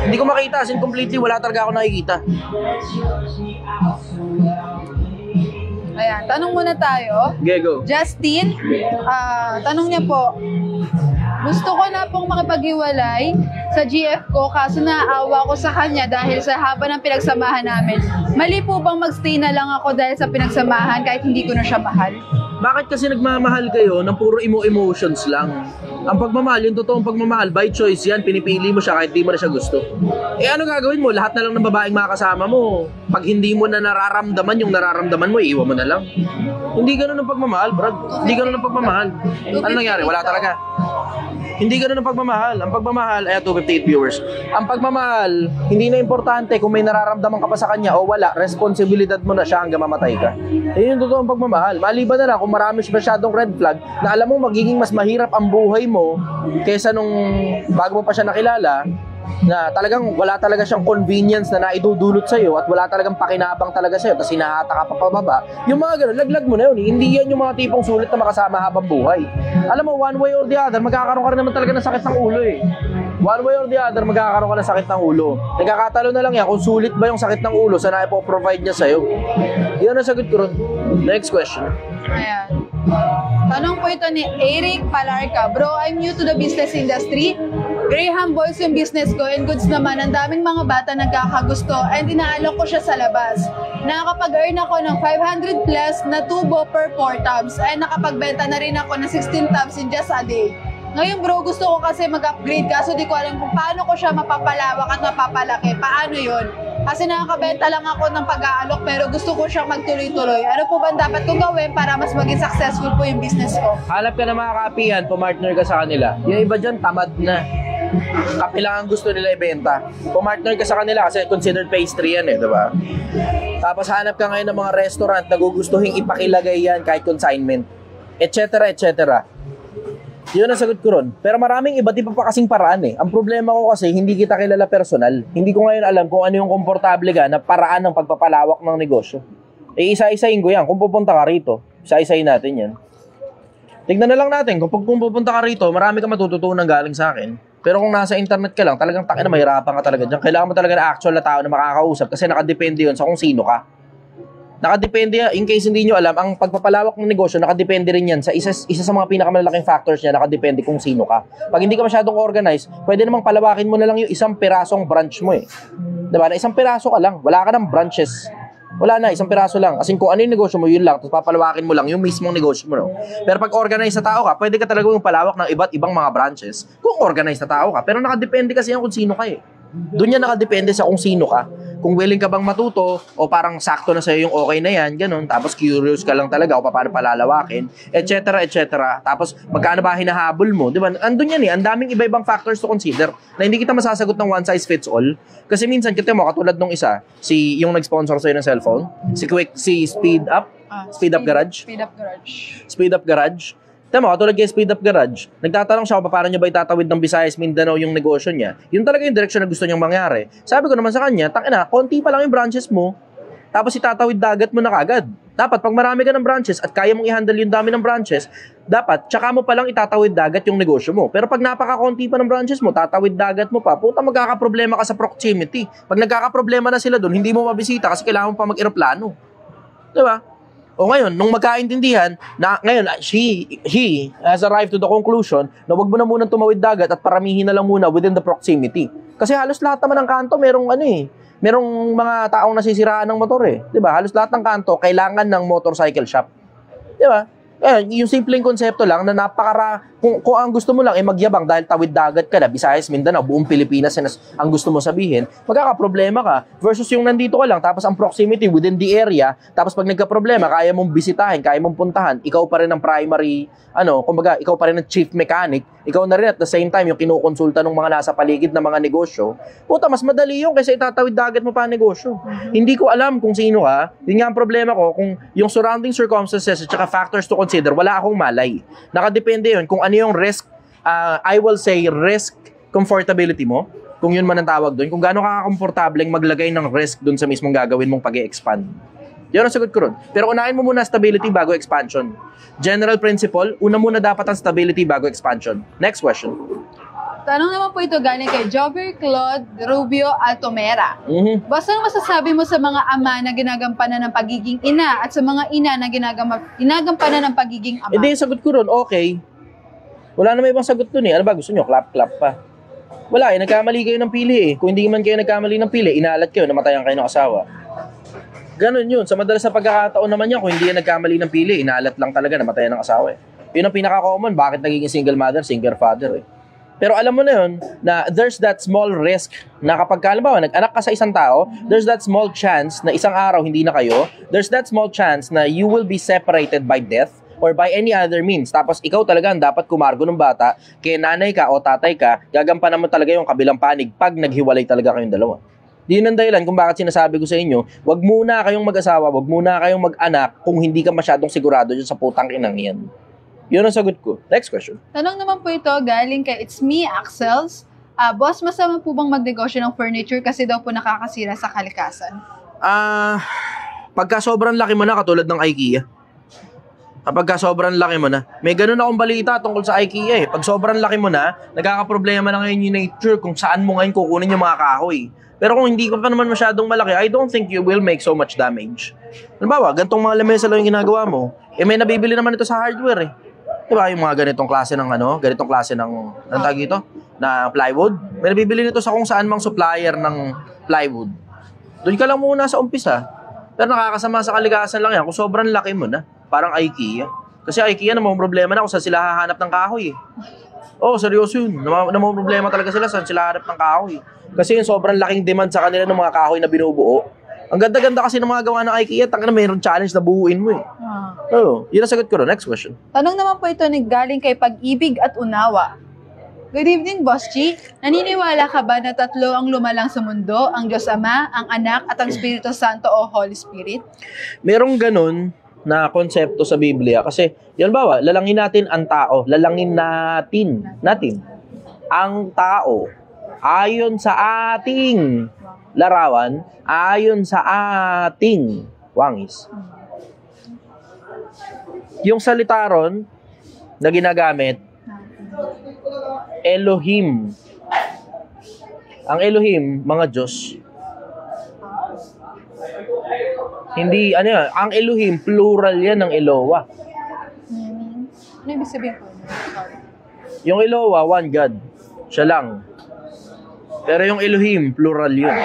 Hindi ko makita. As in completely, wala talaga ako nakikita. Ayan, tanong muna tayo. Okay, go. Justin, tanong niya po, gusto ko na pong makipaghiwalay sa GF ko kaso naaawa ko sa kanya dahil sa haba ng pinagsamahan namin. Mali po bang magstay na lang ako dahil sa pinagsamahan kahit hindi ko na siya mahal? Bakit kasi nagmamahal kayo ng puro emotions lang? Ang pagmamahal, yung totoong pagmamahal, by choice yan, pinipili mo siya kahit di mo na siya gusto. Eh ano gagawin mo? Lahat na lang ng babaeng makakasama mo. Pag hindi mo na nararamdaman yung nararamdaman mo, iiwan mo na lang. Hindi ganun ang pagmamahal, Brad. Hindi ganun ang pagmamahal. Ano nangyari? Wala talaga. Hindi ganun ang pagmamahal. Ang pagmamahal, 258 viewers. Ang pagmamahal, hindi na importante kung may nararamdaman ka pa sa kanya o wala, responsibilidad mo na siya hanggang mamatay ka. Eh yung totoong pagmamahal. Maliban na lang kung marami masyadong red flag na alam mo magiging mas mahirap ang buhay mo kaysa nung bago mo pa siya nakilala, na talagang wala talaga siyang convenience na naidudulot sa'yo at wala talagang pakinabang talaga sa'yo tapos hinahata ka pa pababa, yung mga ganun, laglag mo na yun. Hindi yan yung mga tipong sulit na makasama habang buhay. Alam mo, one way or the other, magkakaroon ka rin naman talaga ng sakit ng ulo eh. One way or the other, magkakaroon ka ng sakit ng ulo. Nagkakatalo na lang yan kung sulit ba yung sakit ng ulo sa naipo-provide niya sa'yo. Yan ang sagot ko ron. Next question. Ayan. Tanong po ito ni Eric Palarca. Bro, I'm new to the business industry. Graham Boys yung business ko and goods naman, ang daming mga bata nagkakagusto and inaalok ko siya sa labas. Nakakapag-earn ako ng 500 plus na tubo per 4 tubs and nakapagbenta na rin ako ng 16 tubs in just a day. Ngayon bro, gusto ko kasi mag-upgrade kaso di ko alam kung paano ko siya mapapalawak at mapapalaki. Paano yon? Kasi nakakabenta lang ako ng pag-aalok pero gusto ko siyang magtuloy-tuloy. Ano po ba dapat kong gawin para mas maging successful po yung business ko? Hanap ka na mga kapihan, pumartner ka sa kanila. Yung iba dyan, tamad na. Kape lang ang gusto nila ibenta. Pumartner ka sa kanila kasi considered pastry yan diba? Tapos hanap ka ngayon ng mga restaurant na gugustuhin ipakilagay yan kahit consignment. Etc. etc. Yun ang sagot ko ron. Pero maraming iba't iba pa kasing paraan Ang problema ko kasi hindi kita kilala personal. Hindi ko ngayon alam kung ano yung komportable ka na paraan ng pagpapalawak ng negosyo. Isa-isahin ko yan. Kung pupunta ka rito, isa-isahin natin yan. Tignan na lang natin. Kung pupunta ka rito, marami ka matututunan galing sa akin. Pero kung nasa internet ka lang, talagang takin na mahirapan ka talaga dyan. Kailangan mo talaga na actual na tao na makakausap kasi nakadepende yun sa kung sino ka. Nakadepende, in case hindi nyo alam, ang pagpapalawak ng negosyo, nakadepende rin yan sa isa sa mga pinakamalalaking factors niya, nakadepende kung sino ka. Pag hindi ka masyadong organized, pwede namang palawakin mo na lang yung isang pirasong branch mo Diba? Na isang piraso ka lang, wala ka ng branches. Wala na, isang piraso lang. As in, kung ano yung negosyo mo, yun lang. Tapos papalawakin mo lang yung mismong negosyo mo. Pero pag organized na tao ka, pwede ka talaga yung palawak ng iba't ibang mga branches kung organized na tao ka. Pero nakadepende kasi yan kung sino ka Doon yan nakadepende sa kung sino ka. Kung willing ka bang matuto o parang sakto na sa'yo yung okay na yan, ganun. Tapos curious ka lang talaga o paano palalawakin, etc. etc. Tapos magkano ba hinahabol mo, di ba? Andun yan Ang daming iba-ibang factors to consider na hindi kita masasagot ng one size fits all. Kasi minsan kita mo, katulad nung isa, yung nag-sponsor sa'yo ng cellphone, si Speed Up Garage. Speed Up Garage. Tama, katulad kay Speed Up Garage, nagtatanong siya kung paano niya ba itatawid ng Visayas, Mindanao yung negosyo niya. Yun talaga yung direction na gusto niyang mangyari. Sabi ko naman sa kanya, tangina, konti pa lang yung branches mo, tapos itatawid dagat mo na kagad. Dapat, pag marami ka ng branches at kaya mong i-handle yung dami ng branches, dapat, tsaka mo pa lang itatawid dagat yung negosyo mo. Pero pag napaka-konti pa ng branches mo, tatawid dagat mo pa, puta magkakaproblema ka sa proximity. Pag nagkakaproblema na sila doon, hindi mo mabisita kasi kailangan mo pa mag-eroplano. Diba? O ngayon, nung magkaintindihan, na ngayon, he has arrived to the conclusion na wag mo na munang tumawid dagat at paramihin na lang muna within the proximity. Kasi halos lahat naman ng kanto, merong merong mga taong nasisiraan ng motor Diba? Halos lahat ng kanto, kailangan ng motorcycle shop. Diba? Yung simpleng konsepto lang na kung ang gusto mo lang magyabang dahil tawid dagat ka na, Visayas, Mindanao, buong Pilipinas ang gusto mo sabihin, magkakaproblema ka versus yung nandito ka lang tapos ang proximity within the area, tapos pag nagka-problema, kaya mong bisitahin, kaya mong puntahan, ikaw pa rin ang primary, kumbaga, ikaw pa rin ang chief mechanic, ikaw na rin at the same time yung kinukonsulta ng mga nasa paligid na mga negosyo, puta, mas madali yung kaysa itatawid dagat mo pa ang negosyo. Hindi ko alam kung sino ka, yun nga ang problema ko, kung yung surrounding circumstances at saka factors to consider, wala akong malay. Nakadepende yun kung ano yung risk, I will say risk comfortability mo, kung yun man ang tawag doon, kung gaano ka komportableng maglagay ng risk doon sa mismong gagawin mong pag-e-expand. Yun ang sagot ko ron. Pero unahin mo muna stability bago expansion. General principle, una muna dapat ang stability bago expansion. Next question. Tanong naman po ito galing kay Jover Claude Rubio Altomera. Basta ano masasabi mo sa mga ama na ginagampanan ng pagiging ina at sa mga ina na ginagampanan ng pagiging ama? Hindi, sagot ko ron, okay. Wala na may ibang sagot dun Ano ba gusto nyo? Clap pa. Wala nagkamali kayo ng pili Kung hindi man kayo nagkamali ng pili, inalat kayo, namatayan kayo ng asawa. Ganon yun. Sa madalas sa pagkakataon naman yan, kung hindi yan nagkamali ng pili, inalat lang talaga, namatayan ng asawa Yun ang pinaka-common, bakit nagiging single mother, single father Pero alam mo na yun, na there's that small risk na kapag halimbawa, nag-anak ka sa isang tao, there's that small chance na isang araw hindi na kayo, there's that small chance na you will be separated by death or by any other means. Tapos ikaw talaga ang dapat kumargo ng bata, kaya nanay ka o tatay ka, gagampanan mo talaga yung kabilang panig pag naghiwalay talaga kayong dalawa. Di yun ang dahilan kung bakit sinasabi ko sa inyo, wag muna kayong mag-asawa, wag muna kayong mag-anak kung hindi ka masyadong sigurado dyan sa putang inang yan. Yun ang sagot ko. Next question. Tanong naman po ito galing kay It's Me, Axels. Boss, masama po bang magnegosyo ng furniture kasi daw po nakakasira sa kalikasan? Pagka sobrang laki mo na, katulad ng IKEA. Kapag sobrang laki mo na, may ganun akong balita tungkol sa IKEA Pag sobrang laki mo na, nagkakaproblema na ngayon yung nature kung saan mo ngayon kukunin yung mga kahoy. Pero kung hindi ka pa naman masyadong malaki, I don't think you will make so much damage. Halimbawa, gantong mga lamesa lang yung ginagawa mo, may nabibili naman ito sa hardware Diba yung mga ganitong klase ng anong tawag ito? Na plywood. May nabibili nito sa kung saan mang supplier ng plywood. Doon ka lang muna sa umpisa. Pero nakakasama sa kalikasan lang yan kung sobrang laki mo na. Parang IKEA. Kasi IKEA namang problema na kung saan sila hahanap ng kahoy eh. Oo, seryoso yun. Namang problema talaga sila saan sila hahanap ng kahoy. Kasi yung sobrang laking demand sa kanila ng mga kahoy na binubuo. Ang ganda-ganda kasi ng mga gawa ng IKEA, tanga na mayroong challenge na buuin mo eh. Oo, yun ang sagot ko ron. Next question. Tanong naman po ito ni galing kay Pag-ibig at Unawa. Good evening, Boss G. Naniniwala ka ba na tatlo ang lumalang sa mundo? Ang Diyos Ama, ang Anak, at ang Espiritu Santo o Holy Spirit? Merong ganun na konsepto sa Biblia. Kasi, yun bawa, lalangin natin ang tao. Lalangin natin ang tao. Ayon sa ating larawan, ayon sa ating wangis. Yung salita ron na ginagamit, Elohim. Ang Elohim, mga Diyos. Hindi, ang Elohim, plural yan ng Eloah. Ano ibig sabihin po? Sorry. Yung Eloah, one God. Siya lang. Pero yung Elohim, plural yun.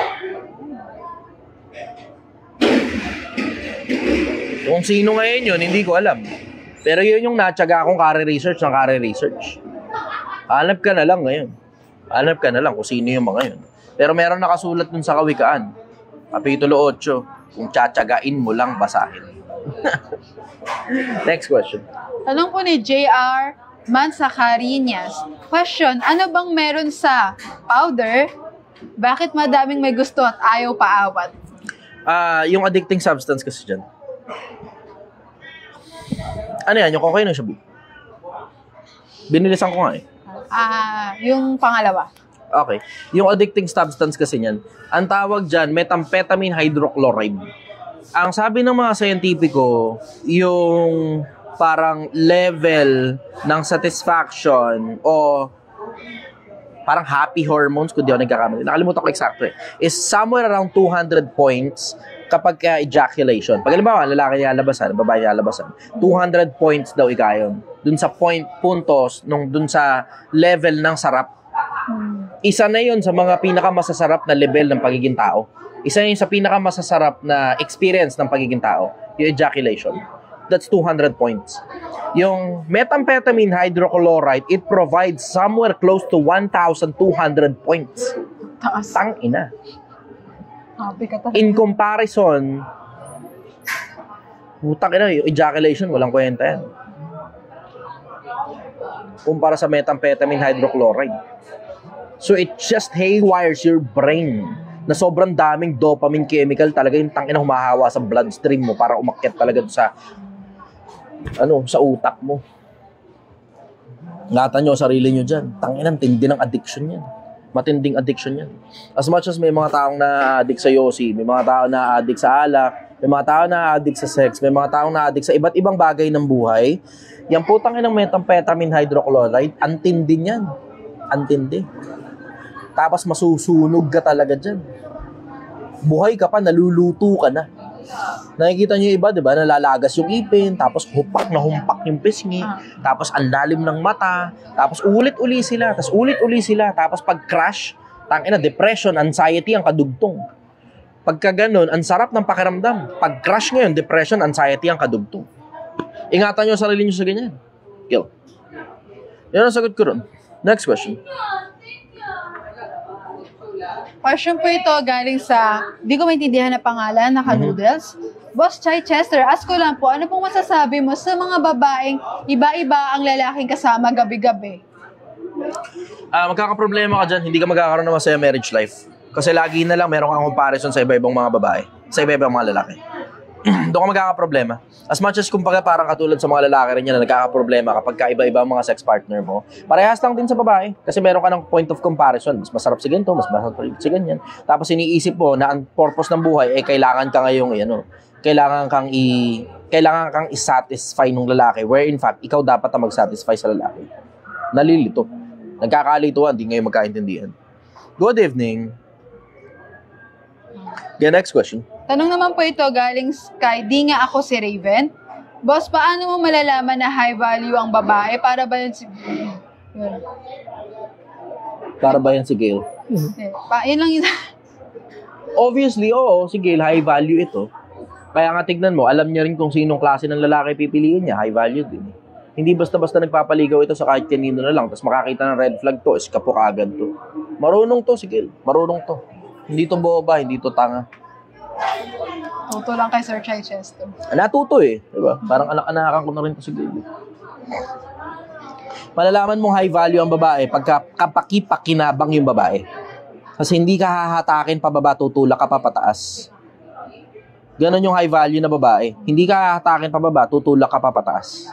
Kung sino ngayon yun, hindi ko alam. Pero yun yung natsaga akong research. Hanap ka na lang ngayon. Hanap ka na lang kung sino yung mga yun. Pero meron nakasulat dun sa Kawikaan. Kapitulo 8. Kung tsatsagain mo lang basahin. Next question. Tanong po ni J.R. Mansacarinas. Question, ano bang meron sa powder? Bakit madaming may gusto at ayaw paawat? Yung addicting substance kasi dyan. Ano yan? Yung cocaine o shabu? Binilisan ko nga eh. Yung pangalawa. Okay. Yung addicting substance kasi niyan, ang tawag dyan, methamphetamine hydrochloride. Ang sabi ng mga scientifico, yung parang level ng satisfaction o parang happy hormones, kung di ako nagkakamali, nakalimutan ko eksakto eh, is somewhere around 200 points kapag ejaculation. Pag halimbawa, lalaki nilalabasan, babae nilalabasan, 200 points daw ikayon. Dun sa puntos, dun sa level ng sarap. Isa na yun sa mga pinakamasasarap na level ng pagiging tao. Isa yun sa pinakamasasarap na experience ng pagiging tao, yung ejaculation. That's 200 points. Yung methamphetamine hydrochloride, it provides somewhere close to 1,200 points. Taas. Tangina. Bigat In comparison, putang ina, yung ejaculation, walang kwenta yan. Kumpara sa methamphetamine hydrochloride. So it just haywires your brain na sobrang daming dopamine chemical talaga yung tangina humahawa sa bloodstream mo para umakyat talaga sa sa utak mo. Ngatan nyo sarili nyo dyan. Tangina, tindi ng addiction yan. Matinding addiction yan. As much as may mga taong na-addict sa yosi, may mga taong na-addict sa alak, may mga taong na-addict sa sex, may mga taong na-addict sa iba't ibang bagay ng buhay, yung putang inang methamphetamine hydrochloride, antindi niyan. Antindi. Tapos masusunog ka talaga dyan. Buhay ka pa, naluluto ka na. Nakikita niyo iba, di ba? Nalalagas yung ipin, tapos humpak na humpak yung pisngi, tapos ang lalim ng mata, tapos ulit-uli sila, tapos pag-crash, tangina, depression, anxiety ang kadugtong. Pagka ganun, ang sarap ng pakiramdam. Pag-crash ngayon, depression, anxiety ang kadugtong. Ingatan niyo ang sarili niyo sa ganyan. Kill. Yan ang sagot ko ron. Next question. Question po ito galing sa, di ko maintindihan na pangalan, naka-noodles. Boss Chai Chester, ask ko lang po, ano pong masasabi mo sa mga babaeng iba-iba ang lalaking kasama gabi-gabi? Magkakaproblema ka dyan, hindi ka magkakaroon ng masaya marriage life. Kasi lagi na lang meron kang comparison sa iba-ibang mga babae, sa iba-ibang mga lalaki. Doon ka magkakaproblema. As much as kumbaga parang katulad sa mga lalaki rin yan na nagkakaproblema kapag kaiba-iba ang mga sex partner mo, parehas lang din sa babae. Kasi meron ka ng point of comparison. Mas masarap si ganito, mas masarap si ganyan. Tapos iniisip mo na ang purpose ng buhay ay kailangan ka ngayong kailangan kang i-satisfy ng lalaki, where in fact, ikaw dapat ang mag-satisfy sa lalaki. Nalilito. Nagkakalituan, di ngayon magkaintindihan. Good evening. Okay, next question. Tanong naman po ito galing kay Di Nga Ako Si Raven. Boss, paano mo malalaman na high value ang babae? Para ba yun si... Yun. Para ba yan si Gail? Yun lang yun. Obviously, oo, si Gail, high value ito. Kaya nga tignan mo, alam niya rin kung sinong klase ng lalaki pipiliin niya, high value din. Hindi basta-basta nagpapaligaw ito sa kahit kanino na lang, tapos makakita ng red flag to, iskapo agad to. Marunong to si Gail, marunong to. Hindi to boba, hindi to tanga. Tuto lang kay Sir Chai Chesto. Natuto eh, diba? Parang anak-anakan ko na rin to si Gail. Malalaman mong high value ang babae pagka kapakipakinabang yung babae. Kasi hindi ka hahatakin pababa, tutulak ka pa pataas. Ganon yung high value na babae. Hindi ka hahatakin pababa, tutulak ka pa pataas.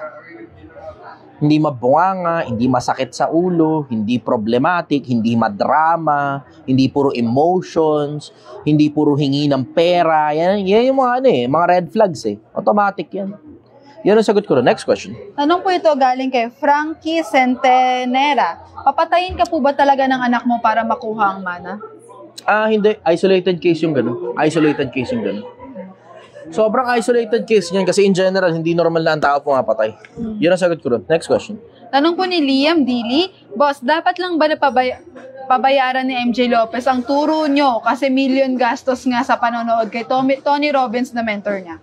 Hindi mabunganga, hindi masakit sa ulo, hindi problematic, hindi madrama, hindi puro emotions, hindi puro hingi ng pera. Yan yung mga mga red flags eh. Automatic yan. Yan ang sagot ko na. Next question. Tanong po ito galing kay Frankie Centenera. Papatayin ka po ba talaga ng anak mo para makuha ang mana? Hindi. Isolated case yung ganun. Isolated case yung ganun. Sobrang isolated case niyan kasi in general, hindi normal na ang tao pumapatay. Yan ang sagot ko doon. Next question. Tanong po ni Liam Dili. Boss, dapat lang ba na pabayaran ni MJ Lopez ang turo nyo kasi million gastos nga sa panonood kay Tony Robbins na mentor niya?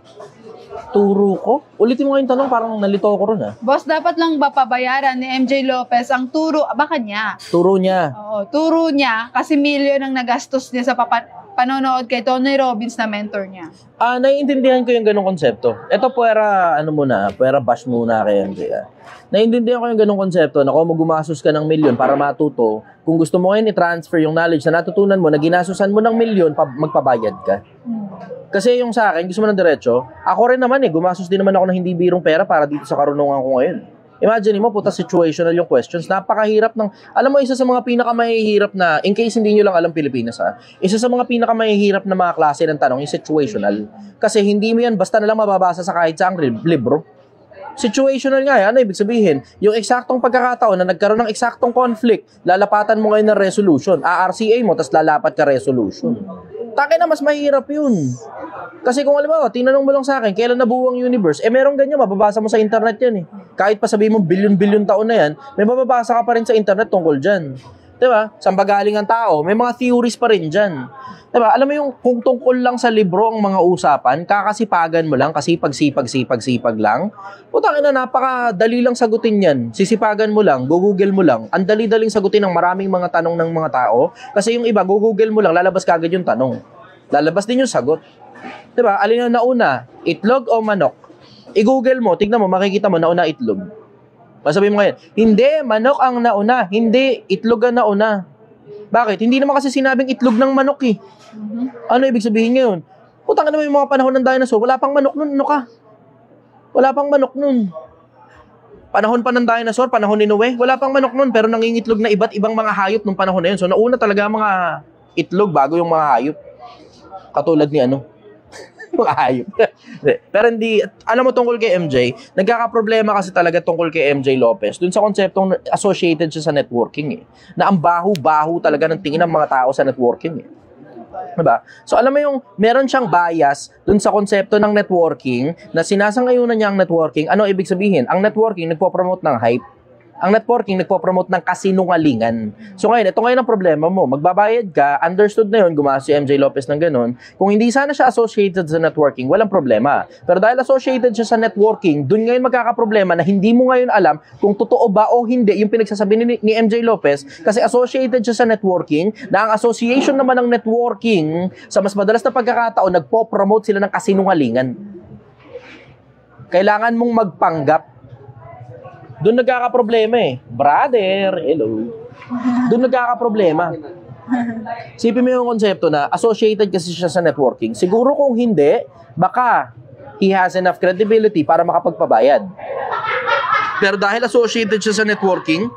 Turo ko? Ulitin mo nga yung tanong, parang nalito ko ron Boss, dapat lang ba pabayaran ni MJ Lopez ang turo, baka niya? Turo niya. Oo, turo niya kasi million ang nagastos niya sa panonood kay Tony Robbins na mentor niya. Naiintindihan ko yung ganong konsepto. Ito pwera bash muna kay MJ. Naiintindihan ko yung ganong konsepto na kung gumasos ka ng milyon para matuto, kung gusto mo ngayon i-transfer yung knowledge na natutunan mo, na ginasusan mo ng milyon, magpabayad ka. Kasi yung sa akin, gusto mo ng diretso, ako rin naman gumasos din naman ako ng hindi birong pera para dito sa karunungan ko ngayon. Imagine mo, puta situational yung questions. Napakahirap ng, alam mo, isa sa mga pinakamahihirap na, in case hindi nyo lang alam Pilipinas isa sa mga pinakamahihirap na mga klase ng tanong, yung situational. Kasi hindi mo yan basta na lang mababasa sa kahit saang libro. Situational nga yan, ibig sabihin, yung eksaktong pagkakataon na nagkaroon ng eksaktong conflict, lalapatan mo ngayon ng resolution. ARCA mo, tas lalapat ka resolution. Taki na mas mahirap yun. Kasi kung alam mo, tinanong mo lang sa akin, kailan nabuo ang universe? Meron ganyan, mababasa mo sa internet yan Kahit pa sabihin mo bilyon-bilyon taon na yan, may mababasa ka pa rin sa internet tungkol dyan. Diba? Saan ba galing ang tao? May mga theories pa rin dyan. Diba? Alam mo yung kung tungkol lang sa libro ang mga usapan, kakasipagan mo lang, kasipag-sipag lang. Putang ina, napakadali lang sagutin yan. Sisipagan mo lang, google mo lang. Ang dali-daling sagutin ng maraming mga tanong ng mga tao. Kasi yung iba, google mo lang, lalabas kagad yung tanong. Lalabas din yung sagot. Diba? Alin ang nauna? Itlog o manok? I-google mo, tignan mo, makikita mo, nauna itlog. Masabihin mo ngayon, hindi, manok ang nauna. Hindi, itlog ang nauna. Bakit? Hindi naman kasi sinabing itlog ng manok Ano ibig sabihin ngayon? Putang na, may mga panahon ng dinosaur, wala pang manok nun, ano ka? Wala pang manok nun. Panahon pa ng dinosaur, panahon ni Noe, wala pang manok nun, pero nangingitlog na iba't ibang mga hayop nung panahon na yun. So nauna talaga mga itlog bago yung mga hayop. Katulad ni mga hayop. Pero hindi, alam mo tungkol kay MJ, nagkakaproblema kasi talaga tungkol kay MJ Lopez dun sa konseptong associated siya sa networking na ang baho-baho talaga ng tingin ng mga tao sa networking Diba? So alam mo yung meron siyang bias dun sa konsepto ng networking na sinasangayunan niya ang networking. Ano ibig sabihin? Ang networking nagpo-promote ng hype. Ang networking nagpo-promote ng kasinungalingan. So ngayon, ito ngayon ang problema mo. Magbabayad ka, understood na yun, gumawa si MJ Lopez ng ganun. Kung hindi sana siya associated sa networking, walang problema. Pero dahil associated siya sa networking, dun ngayon magkakaproblema na hindi mo ngayon alam kung totoo ba o hindi yung pinagsasabi ni MJ Lopez kasi associated siya sa networking na ang association naman ng networking sa mas madalas na pagkakataon, nagpo-promote sila ng kasinungalingan. Kailangan mong magpanggap. Doon nagkakaproblema Brother, hello. Doon nagkakaproblema. Sipin mo yung konsepto na associated kasi siya sa networking. Siguro kung hindi, baka he has enough credibility para makapagpabayad. Pero dahil associated siya sa networking,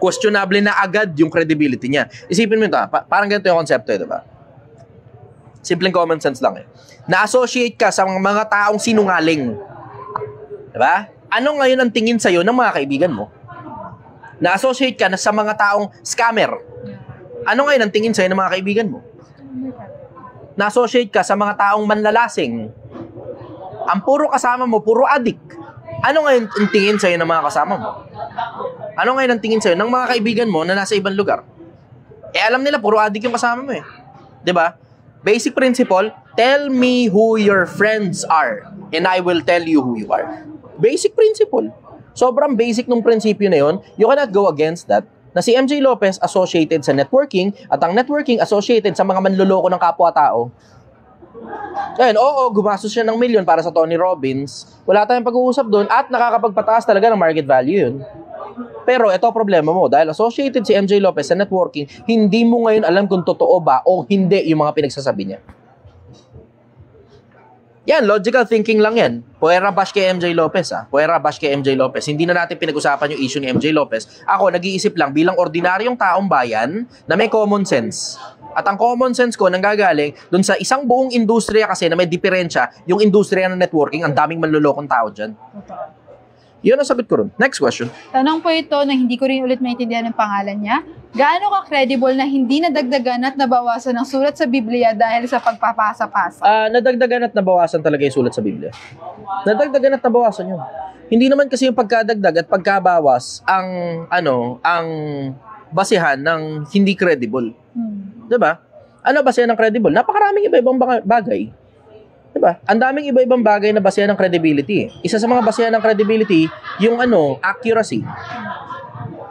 questionable na agad yung credibility niya. Isipin mo ito, parang ganito yung konsepto diba? Simpleng common sense lang Na-associate ka sa mga taong sinungaling. Diba? Ano ngayon ang tingin sa'yo ng mga kaibigan mo? Na-associate ka na sa mga taong scammer. Ano ngayon ang tingin sa'yo ng mga kaibigan mo? Na-associate ka sa mga taong manlalasing. Ang puro kasama mo, puro adik. Ano ngayon ang tingin sa'yo ng mga kasama mo? Ano ngayon ang tingin sa'yo ng mga kaibigan mo na nasa ibang lugar? Alam nila, puro adik yung kasama mo eh. 'Di ba? Basic principle, tell me who your friends are and I will tell you who you are. Basic principle. Sobrang basic nung prinsipyo na yun. You cannot go against that. Na si MJ Lopez associated sa networking at ang networking associated sa mga manloloko ng kapwa-tao. Ayun, gumastos siya ng milyon para sa Tony Robbins. Wala tayong pag-uusap doon at nakakapagpataas talaga ng market value yun. Pero ito problema mo, dahil associated si MJ Lopez sa networking, hindi mo ngayon alam kung totoo ba o hindi yung mga pinagsasabi niya. Yan, logical thinking lang yan. Puwera bash kay MJ Lopez, Puwera bash kay MJ Lopez. Hindi na natin pinag-usapan yung issue ni MJ Lopez. Ako, nag-iisip lang bilang ordinaryong taong bayan na may common sense. At ang common sense ko nanggagaling dun sa isang buong industriya kasi na may diferensya, yung industriya ng networking, ang daming manlolokong tao dyan. Yun ang sagot ko ron. Next question. Tanong po ito na hindi ko rin ulit maintindihan ng pangalan niya. Gaano ka-credible na hindi nadagdagan at nabawasan ng sulat sa Biblia dahil sa pagpapasa-pasa? Nadagdagan at nabawasan talaga yung sulat sa Biblia. Nadagdagan at nabawasan yun. Hindi naman kasi yung pagkadagdag at pagkabawas ang basihan ng hindi credible. Diba? Ano basihan ng credible? Napakaraming iba-ibang bagay. Diba? Ang daming iba-ibang bagay na basehan ng credibility. Isa sa mga basehan ng credibility, yung accuracy.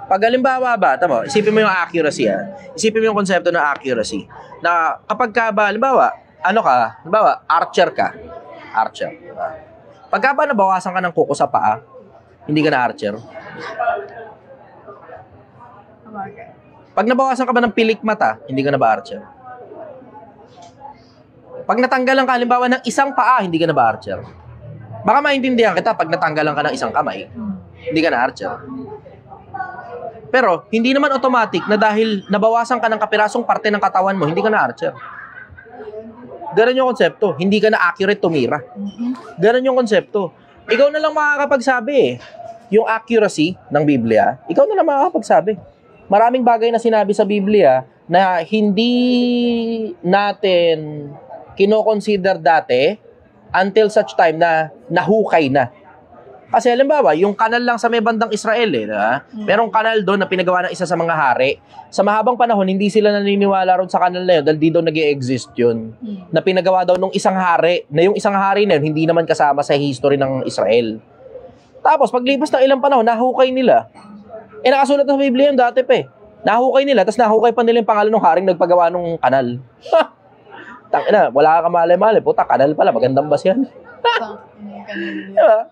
Pag halimbawa ba, isipin mo yung accuracy, Isipin mo yung konsepto ng accuracy. Na kapag ka ba, halimbawa, archer ka. Archer. Diba? Pagka ba nabawasan ka ng kuko sa paa, hindi ka na archer. Pag nabawasan ka ba ng pilik mata, hindi ka na ba archer? Pag natanggalan ka, halimbawa, ng isang paa, hindi ka na ba archer? Baka maintindihan kita pag natanggalan ka ng isang kamay, hindi ka na archer. Pero, hindi naman automatic na dahil nabawasan ka ng kapirasong parte ng katawan mo, hindi ka na archer. Ganun yung konsepto. Hindi ka na accurate tumira. Ganun yung konsepto. Ikaw na lang makakapagsabi Yung accuracy ng Biblia, ikaw na lang makakapagsabi. Maraming bagay na sinabi sa Biblia na hindi natin kino-consider dati until such time na nahukay na. Kasi halimbawa, yung kanal lang sa may bandang Israel merong kanal doon na pinagawa ng isa sa mga hari. Sa mahabang panahon, hindi sila naniniwala ron sa kanal na yun dahil di daw nag-i-exist yun. Na pinagawa daw nung isang hari, na yung isang hari na yun, hindi naman kasama sa history ng Israel. Tapos, paglipas ng ilang panahon, nahukay nila. Nakasulat na sa Biblia yun dati pa Nahukay nila, tapos nahukay pa nila yung pangalan ng haring nagpagawa ng kanal. Tangina, wala ka mali-mali. Puta, kanal pala. Magandang bas yan. Diba?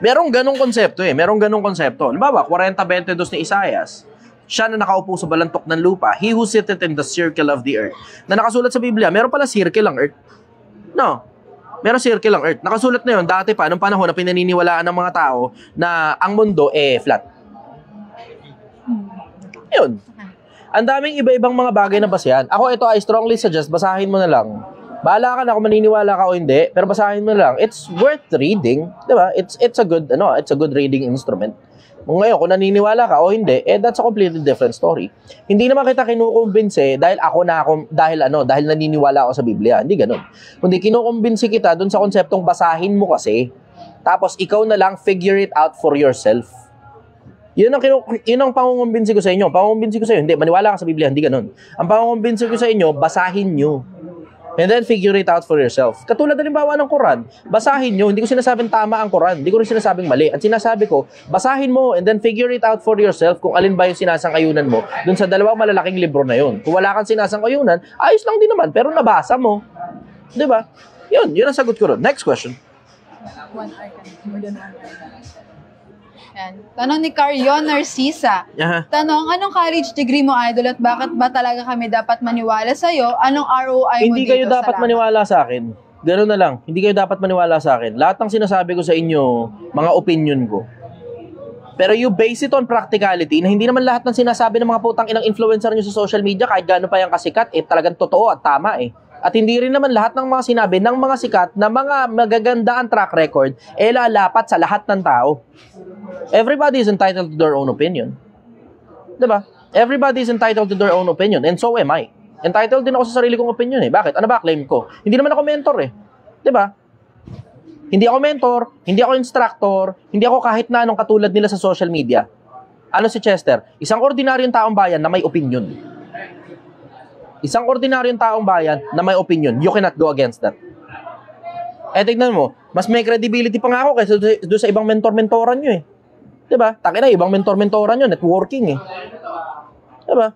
Merong ganong konsepto Merong ganong konsepto. Halimbawa, 40:22 ni Isaias. Siya na nakaupo sa balantok ng lupa. He who sitteth in the circle of the earth. Na nakasulat sa Biblia, meron pala circle ang earth. No. Meron circle ang earth. Nakasulat na yun dati pa, nung panahon na pinaniniwalaan ng mga tao na ang mundo flat. Yun. Ang daming iba-ibang mga bagay na basehan. Ako ito, I strongly suggest, basahin mo na lang. Bahala ka na kung maniniwala ka o hindi, pero basahin mo na lang. It's worth reading, 'di ba? It's a good reading instrument. Ngayon, kung naniniwala ka o hindi, that's a completely different story. Hindi naman kita kinukumbinse dahil naniniwala ako sa Biblia. Hindi ganoon. Kundi kinukumbinse kita dun sa konseptong basahin mo kasi, tapos ikaw na lang figure it out for yourself. Yun ang pangungumbinsi ko sa inyo. Pangungumbinsi ko sa inyo, hindi, maniwala ka sa Biblia, hindi ganun. Ang pangungumbinsi ko sa inyo, basahin nyo. And then figure it out for yourself. Katulad halimbawa ng Quran, basahin nyo. Hindi ko sinasabing tama ang Quran. Hindi ko rin sinasabing mali. Ang sinasabi ko, basahin mo and then figure it out for yourself kung alin ba yung sinasang-ayunan mo dun sa dalawang malalaking libro na yun. Kung wala kang sinasang-ayunan, ayos lang din naman, pero nabasa mo. Diba? Yun ang sagot ko ron. Next question. Yan. Tanong ni Carion Narcisa. Tanong, anong college degree mo, idol, at bakit ba talaga kami dapat maniwala sa'yo? Anong ROI mo Hindi dito? Kayo dapat maniwala sa akin. Ganoon na lang. Hindi kayo dapat maniwala sa akin. Lahat ng sinasabi ko sa inyo, mga opinion ko. Pero you base it on practicality na hindi naman lahat ng sinasabi ng mga putang inang influencer nyo sa social media, kahit gaano pa yung kasikat, talagang totoo at tama At hindi rin naman lahat ng mga sinabi ng mga sikat na mga magaganda ang track record lalapat sa lahat ng tao. Everybody is entitled to their own opinion. Diba? Everybody is entitled to their own opinion. And so am I. Entitled din ako sa sarili kong opinion Bakit? Ano ba claim ko? Hindi naman ako mentor Diba? Hindi ako mentor, hindi ako instructor, hindi ako kahit na anong katulad nila sa social media. Ano si Chester? Isang ordinaryong taong bayan na may opinion. Isang ordinaryong taong bayan na may opinion. You cannot go against that. Eh, tignan mo, mas may credibility pa nga ako kaysa doon sa ibang mentor-mentoran nyo eh. Diba? Takin na, ibang mentor-mentoran nyo, networking eh. Diba?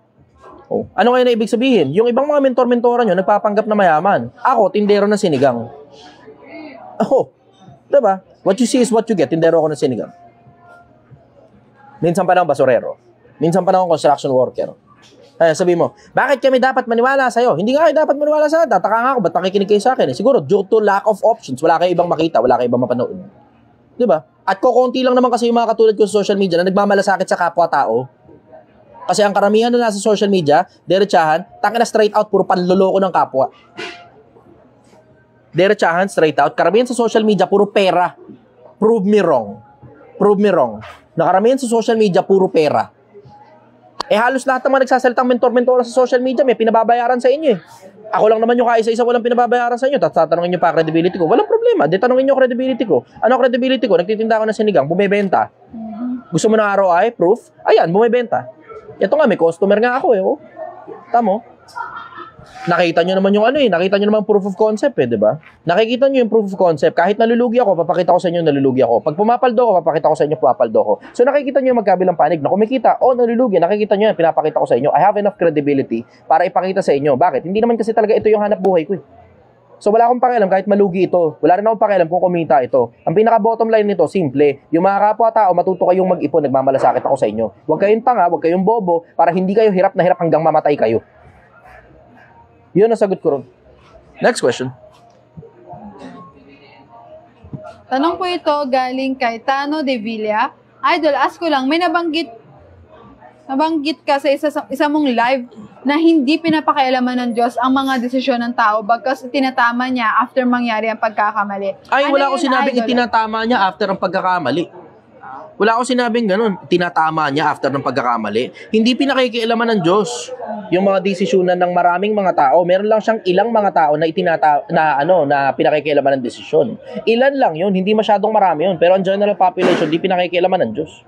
Oh. Ano kaya na ibig sabihin? Yung ibang mga mentor-mentoran nyo, nagpapanggap na mayaman. Ako, tindero ng sinigang. Oh, diba? What you see is what you get. Tindero ako ng sinigang. Minsan pa na akong basurero. Minsan pa na akong construction worker. Ay, sabi mo, bakit kami dapat maniwala sa'yo? Hindi nga kayo dapat maniwala sa'yo. Tataka nga ako, ba't nakikinig kayo sa akin? Siguro, due to lack of options. Wala kayo ibang makita, wala kayo ibang mapanood. Diba? At kukunti lang naman kasi yung mga katulad ko sa social media na nagmamalasakit sa kapwa-tao. Kasi ang karamihan na nasa social media, diretsahan, taka na straight out, puro panloloko ng kapwa. Diretsahan, straight out. Karamihan sa social media, puro pera. Prove me wrong. Prove me wrong. Nakaramihan sa social media, puro pera. Eh halos lahat ng mga nagsasalitang mentor-mentora sa social media, may pinababayaran sa inyo eh. Ako lang naman yung kaisa-isa walang pinababayaran sa inyo, tapos tatanungin nyo pa credibility ko. Walang problema, di tanungin nyo credibility ko. Ano credibility ko? Nagtitinda ako ng sinigang, bumibenta. Gusto mo ng ROI? Proof? Ayan, bumibenta. Ito nga, may customer nga ako eh. Oh. Tamo. Nakita nyo naman yung ano eh, nakita nyo naman proof of concept eh, di ba? Nakikita nyo yung proof of concept. Kahit nalulugi ako, papakita ko sa inyo nalulugi ako. Pag pumapaldo ako, papakita ko sa inyo pumapaldo ako. So nakikita nyo yung magkabilang panig na kumikita, nalulugi, nakikita nyo yan, pinapakita ko sa inyo. I have enough credibility para ipakita sa inyo. Bakit? Hindi naman kasi talaga ito yung hanap buhay ko eh. So wala akong pakialam kahit malugi ito. Wala rin akong pakialam kung kumita ito. Ang pinaka-bottom line nito, simple. Yung mga kapwa-tao, matuto kayong mag-ipon, nagmamalasakit ako sa inyo. Huwag kayong tanga, huwag kayong bobo, para hindi kayo hirap na hirap hanggang mamatay kayo. Yun ang sagot ko ron. Next question. Tanong po ito galing kay Tano de Villa. Idol, ask ko lang, may nabanggit ka sa isa mong live na hindi pinapakialaman ng Diyos ang mga desisyon ng tao bagkas tinatama niya after mangyari ang pagkakamali. Ay, ano wala ko sinabing idol? itinatama niya after ang pagkakamali. Wala akong sinabing ganun, tinatama niya after ng pagkakamali. Hindi pinakikialaman ng Diyos yung mga desisyonan ng maraming mga tao. Meron lang siyang ilang mga tao na na pinakikialaman ng desisyon. Ilan lang yun, hindi masyadong marami yun. Pero ang general population, hindi pinakikialaman ng Diyos.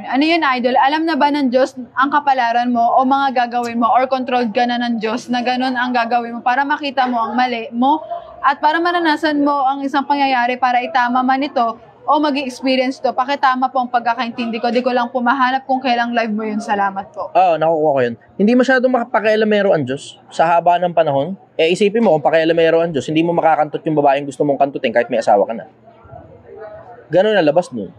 Ano yun, idol? Alam na ba ng Diyos ang kapalaran mo o mga gagawin mo or controlled ka na ng Diyos na ganun ang gagawin mo para makita mo ang mali mo at para maranasan mo ang isang pangyayari para itama man ito o mag-experience to, pakitama po ang pagkakaintindi ko. Di ko lang pumahanap kung kailang live mo yun. Salamat po. Oo, nakukuha ko yun. Hindi masyadong makapakialamero ang Diyos sa haba ng panahon. Eh, isipin mo, kung pakialamero ang Diyos, hindi mo makakantot yung babaeng gusto mong kantutin kahit may asawa ka na. Ganun na labas nun.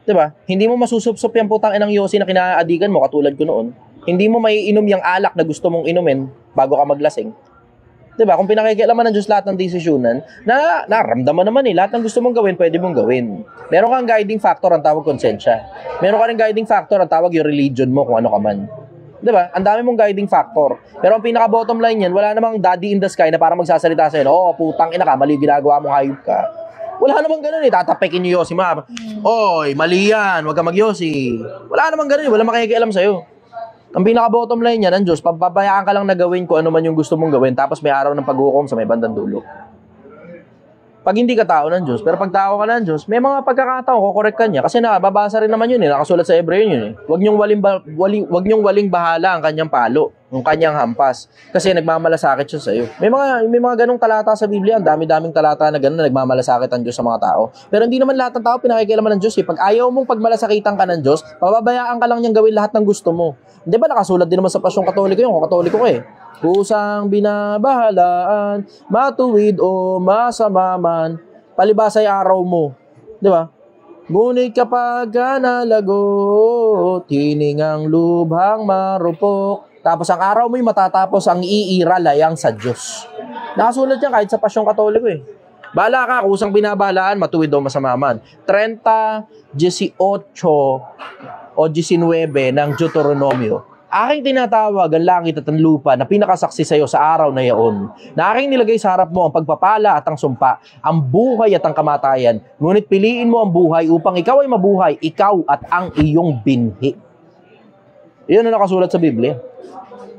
Diba? Hindi mo masusupsop yung putang inang yosi na kinaadigan mo, katulad ko noon. Hindi mo maiinom yung alak na gusto mong inumin bago ka maglasing. Diba? Kung pinakikialaman ng Diyos lahat ng desisyonan, naramdaman naman eh, lahat ng gusto mong gawin, pwede mong gawin. Meron kang guiding factor, ang tawag konsensya. Meron ka rin guiding factor, ang tawag yung religion mo, kung ano ka man. Diba? Ang dami mong guiding factor. Pero ang pinaka-bottom line yan, wala namang daddy in the sky na para magsasalita sa'yo, putang ina ka, mali ginagawa mong hayop ka. Wala namang ganun eh, tatapekin niyo Yossi, ma. Oy, mali yan, wag ka mag-Yossi. Wala namang ganun eh, wala makikialam sa'yo. Ang pinaka-bottom line niya ng Diyos, pababayaan ka lang na gawin kung ano man yung gusto mong gawin, tapos may araw ng paghukom sa may bandang dulo. Pag hindi ka tao ng Diyos, pero pag tao ka ng Diyos, may mga pagkakataon, kukorek ka niya. Kasi nakababasa rin naman yun eh, nakasulat sa Hebreo yun eh. Huwag niyong waling bahala ang kanyang palo, yung kanyang hampas. Kasi nagmamalasakit siya sa'yo. May mga ganong talata sa Biblia, ang dami-daming talata na gano'n na nagmamalasakit ang Diyos sa mga tao. Pero hindi naman lahat ng tao pinakikialaman ng Diyos eh. Pag ayaw mong pagmalasakitan ka ng Diyos, pababayaan ka lang niyang gawin lahat ng gusto mo. Di ba nakasulat din naman sa Pasyong Katoliko yun, kung Katoliko ko eh. Kusang binabahalaan, matuwid o masama man, palibasay araw mo. Di ba? Ngunit kapag nalago, tiningang lubhang marupok. Tapos ang araw mo'y matatapos ang iiralayang sa Diyos. Nakasulat yan kahit sa Pasyong Katoliko eh. Bahala ka, kusang binabahalaan, matuwid o masama man. 30:18 o 19 ng Deuteronomio. Aking tinatawag ang langit at ang lupa na pinakasaksi sa iyo sa araw na iyon, na aking nilagay sa harap mo ang pagpapala at ang sumpa, ang buhay at ang kamatayan. Ngunit piliin mo ang buhay upang ikaw ay mabuhay, ikaw at ang iyong binhi. Iyon ang nakasulat sa Biblia.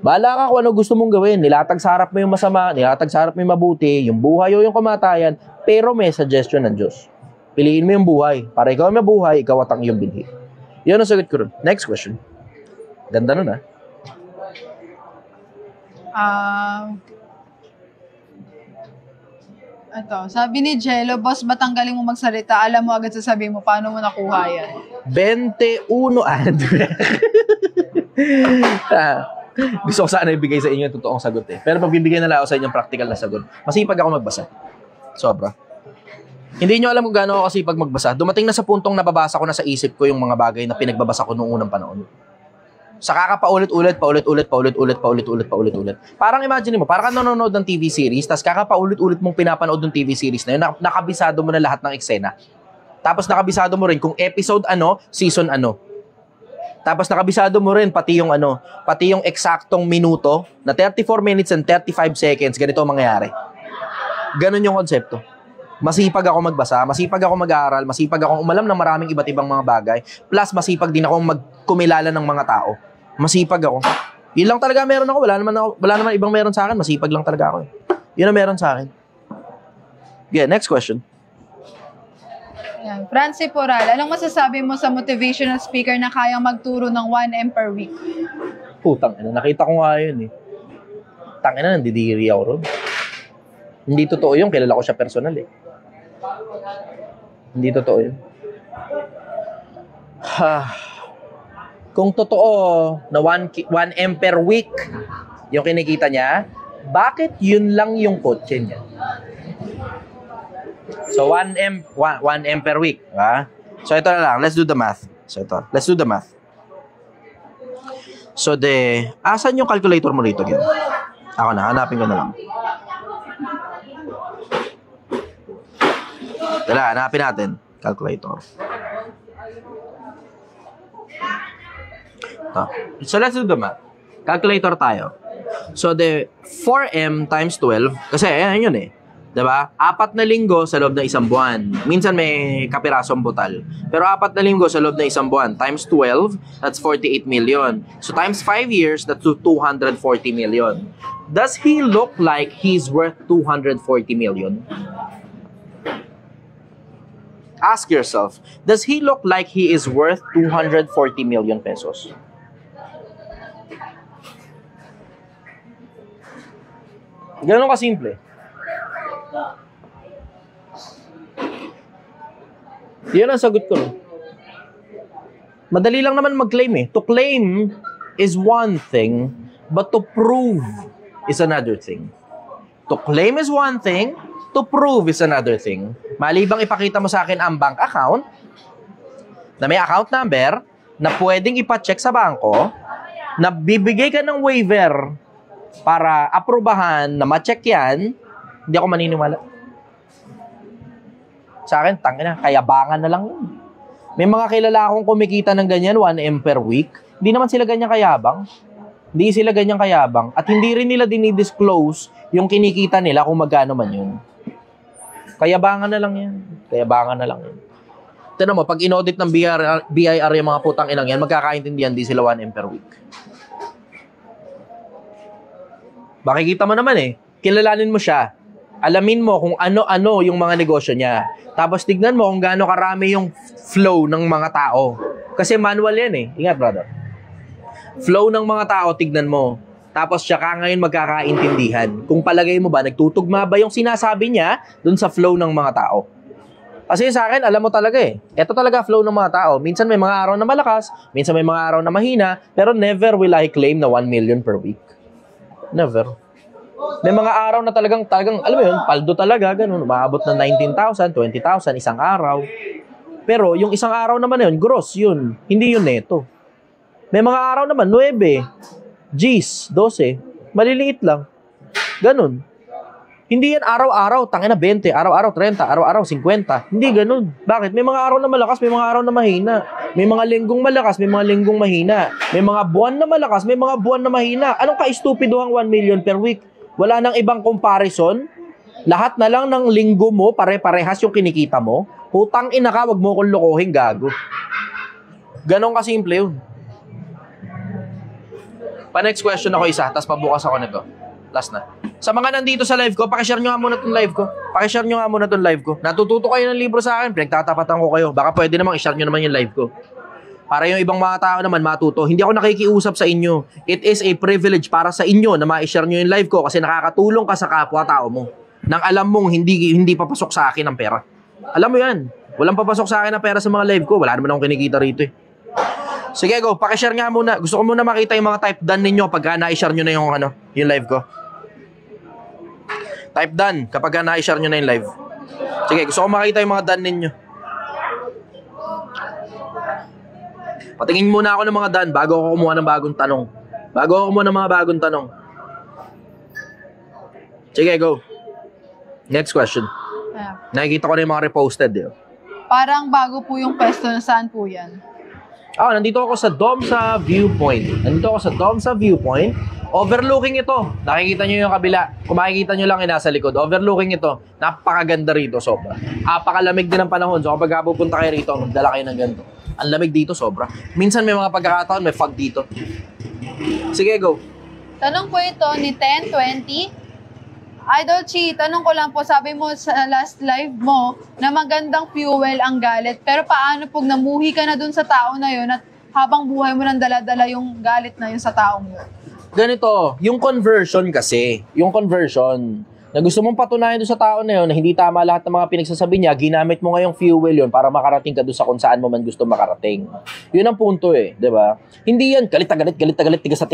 Bahala ka kung ano gusto mong gawin. Nilatag sa harap mo yung masama, nilatag sa harap mo yung mabuti, yung buhay o yung kamatayan, pero may suggestion ng Diyos. Piliin mo yung buhay. Para ikaw ang mabuhay, ikaw at ang iyong binhi. Yun ang sagot ko rin. Next question. Ganda nun, ha? Ito, sabi ni Jello, boss, ba't ang galing mo magsalita? Alam mo agad sasabihin mo, paano mo nakuha yan? 21 gusto ko sana ibigay sa inyo yung totoong sagot eh. Pero pagbibigay na lang ako sa inyong practical na sagot. Masipag ako magbasa. Sobra. Hindi nyo alam kung gaano ako kasipag magbasa. Dumating na sa puntong nababasa ko na sa isip ko yung mga bagay na pinagbabasa ko noong unang panahon. Saka ka paulit-ulit. Parang imagine mo, parang ka nanonood ng TV series, tapos kakapaulit-ulit mong pinapanood ng TV series na yun, nakabisado mo na lahat ng eksena. Tapos nakabisado mo rin kung episode ano, season ano. Tapos nakabisado mo rin pati yung eksaktong minuto na 34 minutes and 35 seconds, ganito ang mangyayari. Ganon yung konsepto. Masipag ako magbasa, masipag ako mag-aaral, masipag ako umalam ng maraming iba't ibang mga bagay, plus masipag din ako magkumilala ng mga tao. Masipag ako. Yun lang talaga meron ako. Wala naman ibang meron sa akin. Masipag lang talaga ako. Yun ang meron sa akin. Yeah, next question. Yan. Francie Poral, anong masasabi mo sa motivational speaker na kayang magturo ng 1M per week? Putang ina, nakita ko nga yun eh. Tangina, nandidiri ako ron. Hindi totoo yun, kilala ko siya personal eh. Hindi totoo yun. Kung totoo na 1M per week yung kinikita niya, bakit yun lang yung kotse niya? So 1M per week, ha? So ito na lang, let's do the math. So asan yung calculator mo rito, Gen? Ako na, hanapin ko na lang. Tala, hanapin natin. Calculator. So let's do the math. Calculator tayo. So 4M times 12, kasi ayan yun eh. Diba? 4 na linggo sa loob ng isang buwan. Minsan may kapirasong butal. Pero 4 na linggo sa loob ng isang buwan. Times 12, that's 48 million. So times 5 years, that's 240 million. Does he look like he's worth 240 million? Ask yourself, does he look like he is worth 240 million pesos? Ganun kasimple. Yan ang sagot ko. Madali lang naman mag-claim eh. To claim is one thing, but to prove is another thing. To claim is one thing, to prove is another thing. Malibang ipakita mo sa akin ang bank account, na may account number, na pwedeng ipa-check sa bangko, na bibigay ka ng waiver para aprobahan na ma-check yan, hindi ako maniniwala. Sa akin, tangina, kayabangan na lang yun. May mga kilala akong kumikita ng ganyan, 1M per week. Hindi naman sila ganyan kayabang. Hindi sila ganyan kayabang. At hindi rin nila dinidisclose yung kinikita nila kung magkano man yun. Kayabangan na lang yan. Kayabangan na lang yan. Tignan mo, pag in-audit ng BIR yung mga putang inang yan, magkakaintindihan di sila 1M per week. Makikita mo naman eh. Kilalanin mo siya. Alamin mo kung ano-ano yung mga negosyo niya. Tapos tignan mo kung gaano karami yung flow ng mga tao. Kasi manual yan eh. Ingat, brother. Flow ng mga tao, tignan mo. Tapos siya ka ngayon magkakaintindihan. Kung palagay mo ba, nagtutugma ba yung sinasabi niya dun sa flow ng mga tao? Kasi sa akin, alam mo talaga eh. Ito talaga flow ng mga tao. Minsan may mga araw na malakas, minsan may mga araw na mahina, pero never will I claim na 1 million per week. Never. May mga araw na talagang, alam mo yun, paldo talaga, ganun. Umaabot ng 19,000, 20,000, isang araw. Pero yung isang araw naman na yun, gross yun. Hindi yun neto. May mga araw naman, 9, Gs, 12. Maliliit lang. Ganun. Hindi yan araw-araw, tangina 20, araw-araw 30, araw-araw 50. Hindi ganun. Bakit? May mga araw na malakas, may mga araw na mahina. May mga linggong malakas, may mga linggong mahina. May mga buwan na malakas, may mga buwan na mahina. Anong ka-estupidohang 1 million per week? Wala nang ibang comparison. Lahat na lang ng linggo mo, pare-parehas yung kinikita mo. Putang ina ka, wag mo kong lokohin, gago. Ganon kasimple yun. Pa-next question ako isa, tapos pabukas ako nito. Last na. Sa mga nandito sa live ko, pakishare nyo nga muna itong live ko. Pakishare nyo nga muna itong live ko. Natututo kayo ng libro sa akin, pinagtatapatan ko kayo. Baka pwede namang i-share nyo naman yung live ko. Para yung ibang mga tao naman matuto. Hindi ako nakikiusap sa inyo. It is a privilege para sa inyo na ma-share nyo yung live ko kasi nakakatulong ka sa kapwa-tao mo. Nang alam mong hindi papasok sa akin ang pera. Alam mo yan. Walang papasok sa akin ang pera sa mga live ko. Wala naman akong kinikita rito eh. Sige, go. Pakishare nga muna. Gusto ko muna makita yung mga type done ninyo pagka na-share nyo na yung live ko. Type done kapag na-share nyo na yung live. Sige, gusto ko makita yung mga done ninyo. Patingin muna ako ng mga done bago ako kumuha ng bagong tanong. Bago ako kumuha ng mga bagong tanong. Sige, go. Next question. Nakikita ko na yung mga reposted. Parang bago po yung pwesto, saan po yan? Nandito ako sa Domsa Viewpoint. Overlooking ito. Nakikita nyo yung kabila. Kung makikita nyo lang yung nasa likod. Overlooking ito. Napakaganda rito, sobra. Napakalamig din ng panahon. So kapag pupunta kayo rito, magdala kayo ng ganito. Ang lamig dito, sobra. Minsan may mga pagkakataon, may fog dito. Sige, go. Tanong po ito ni 1020. Idol Chi, tanong ko lang po, sabi mo sa last live mo na magandang fuel ang galit. Pero paano pag namuhi ka na dun sa tao na yun at habang buhay mo nang dala-dala yung galit na yun sa taong yun? Ganito, yung conversion kasi, na gusto mong patunayan doon sa tao na yun na hindi tama lahat ng mga pinagsasabi niya, ginamit mo ngayong fuel yun para makarating ka doon sa kung saan mo man gusto makarating. Yun ang punto eh, di ba? Hindi yan, galit, tigas.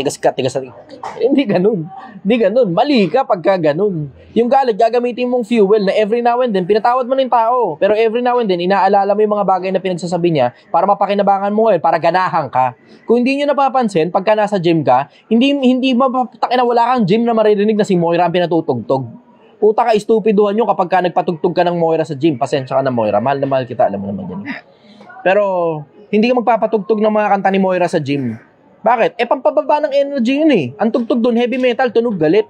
Hindi ganun. Mali ka pagka ganun. Yung galit, gagamitin mong fuel na every now and then, pinatawad mo na yung tao. Pero every now and then, inaalala mo yung mga bagay na pinagsasabi niya para mapakinabangan mo ngayon, para ganahan ka. Kung hindi nyo napapansin, pagka nasa gym ka, hindi wala kang gym na maririnig na si Moira ang pinatutugtog. Puta ka, istupiduhan nyo kapag ka nagpatugtog ka ng Moira sa gym. Pasensya ka na Moira. Mahal na mahal kita. Alam mo naman yan. Pero, hindi ka magpapatugtog ng mga kanta ni Moira sa gym. Bakit? Pampababa ng energy yun eh. Ang tugtog doon, heavy metal, tunog galit.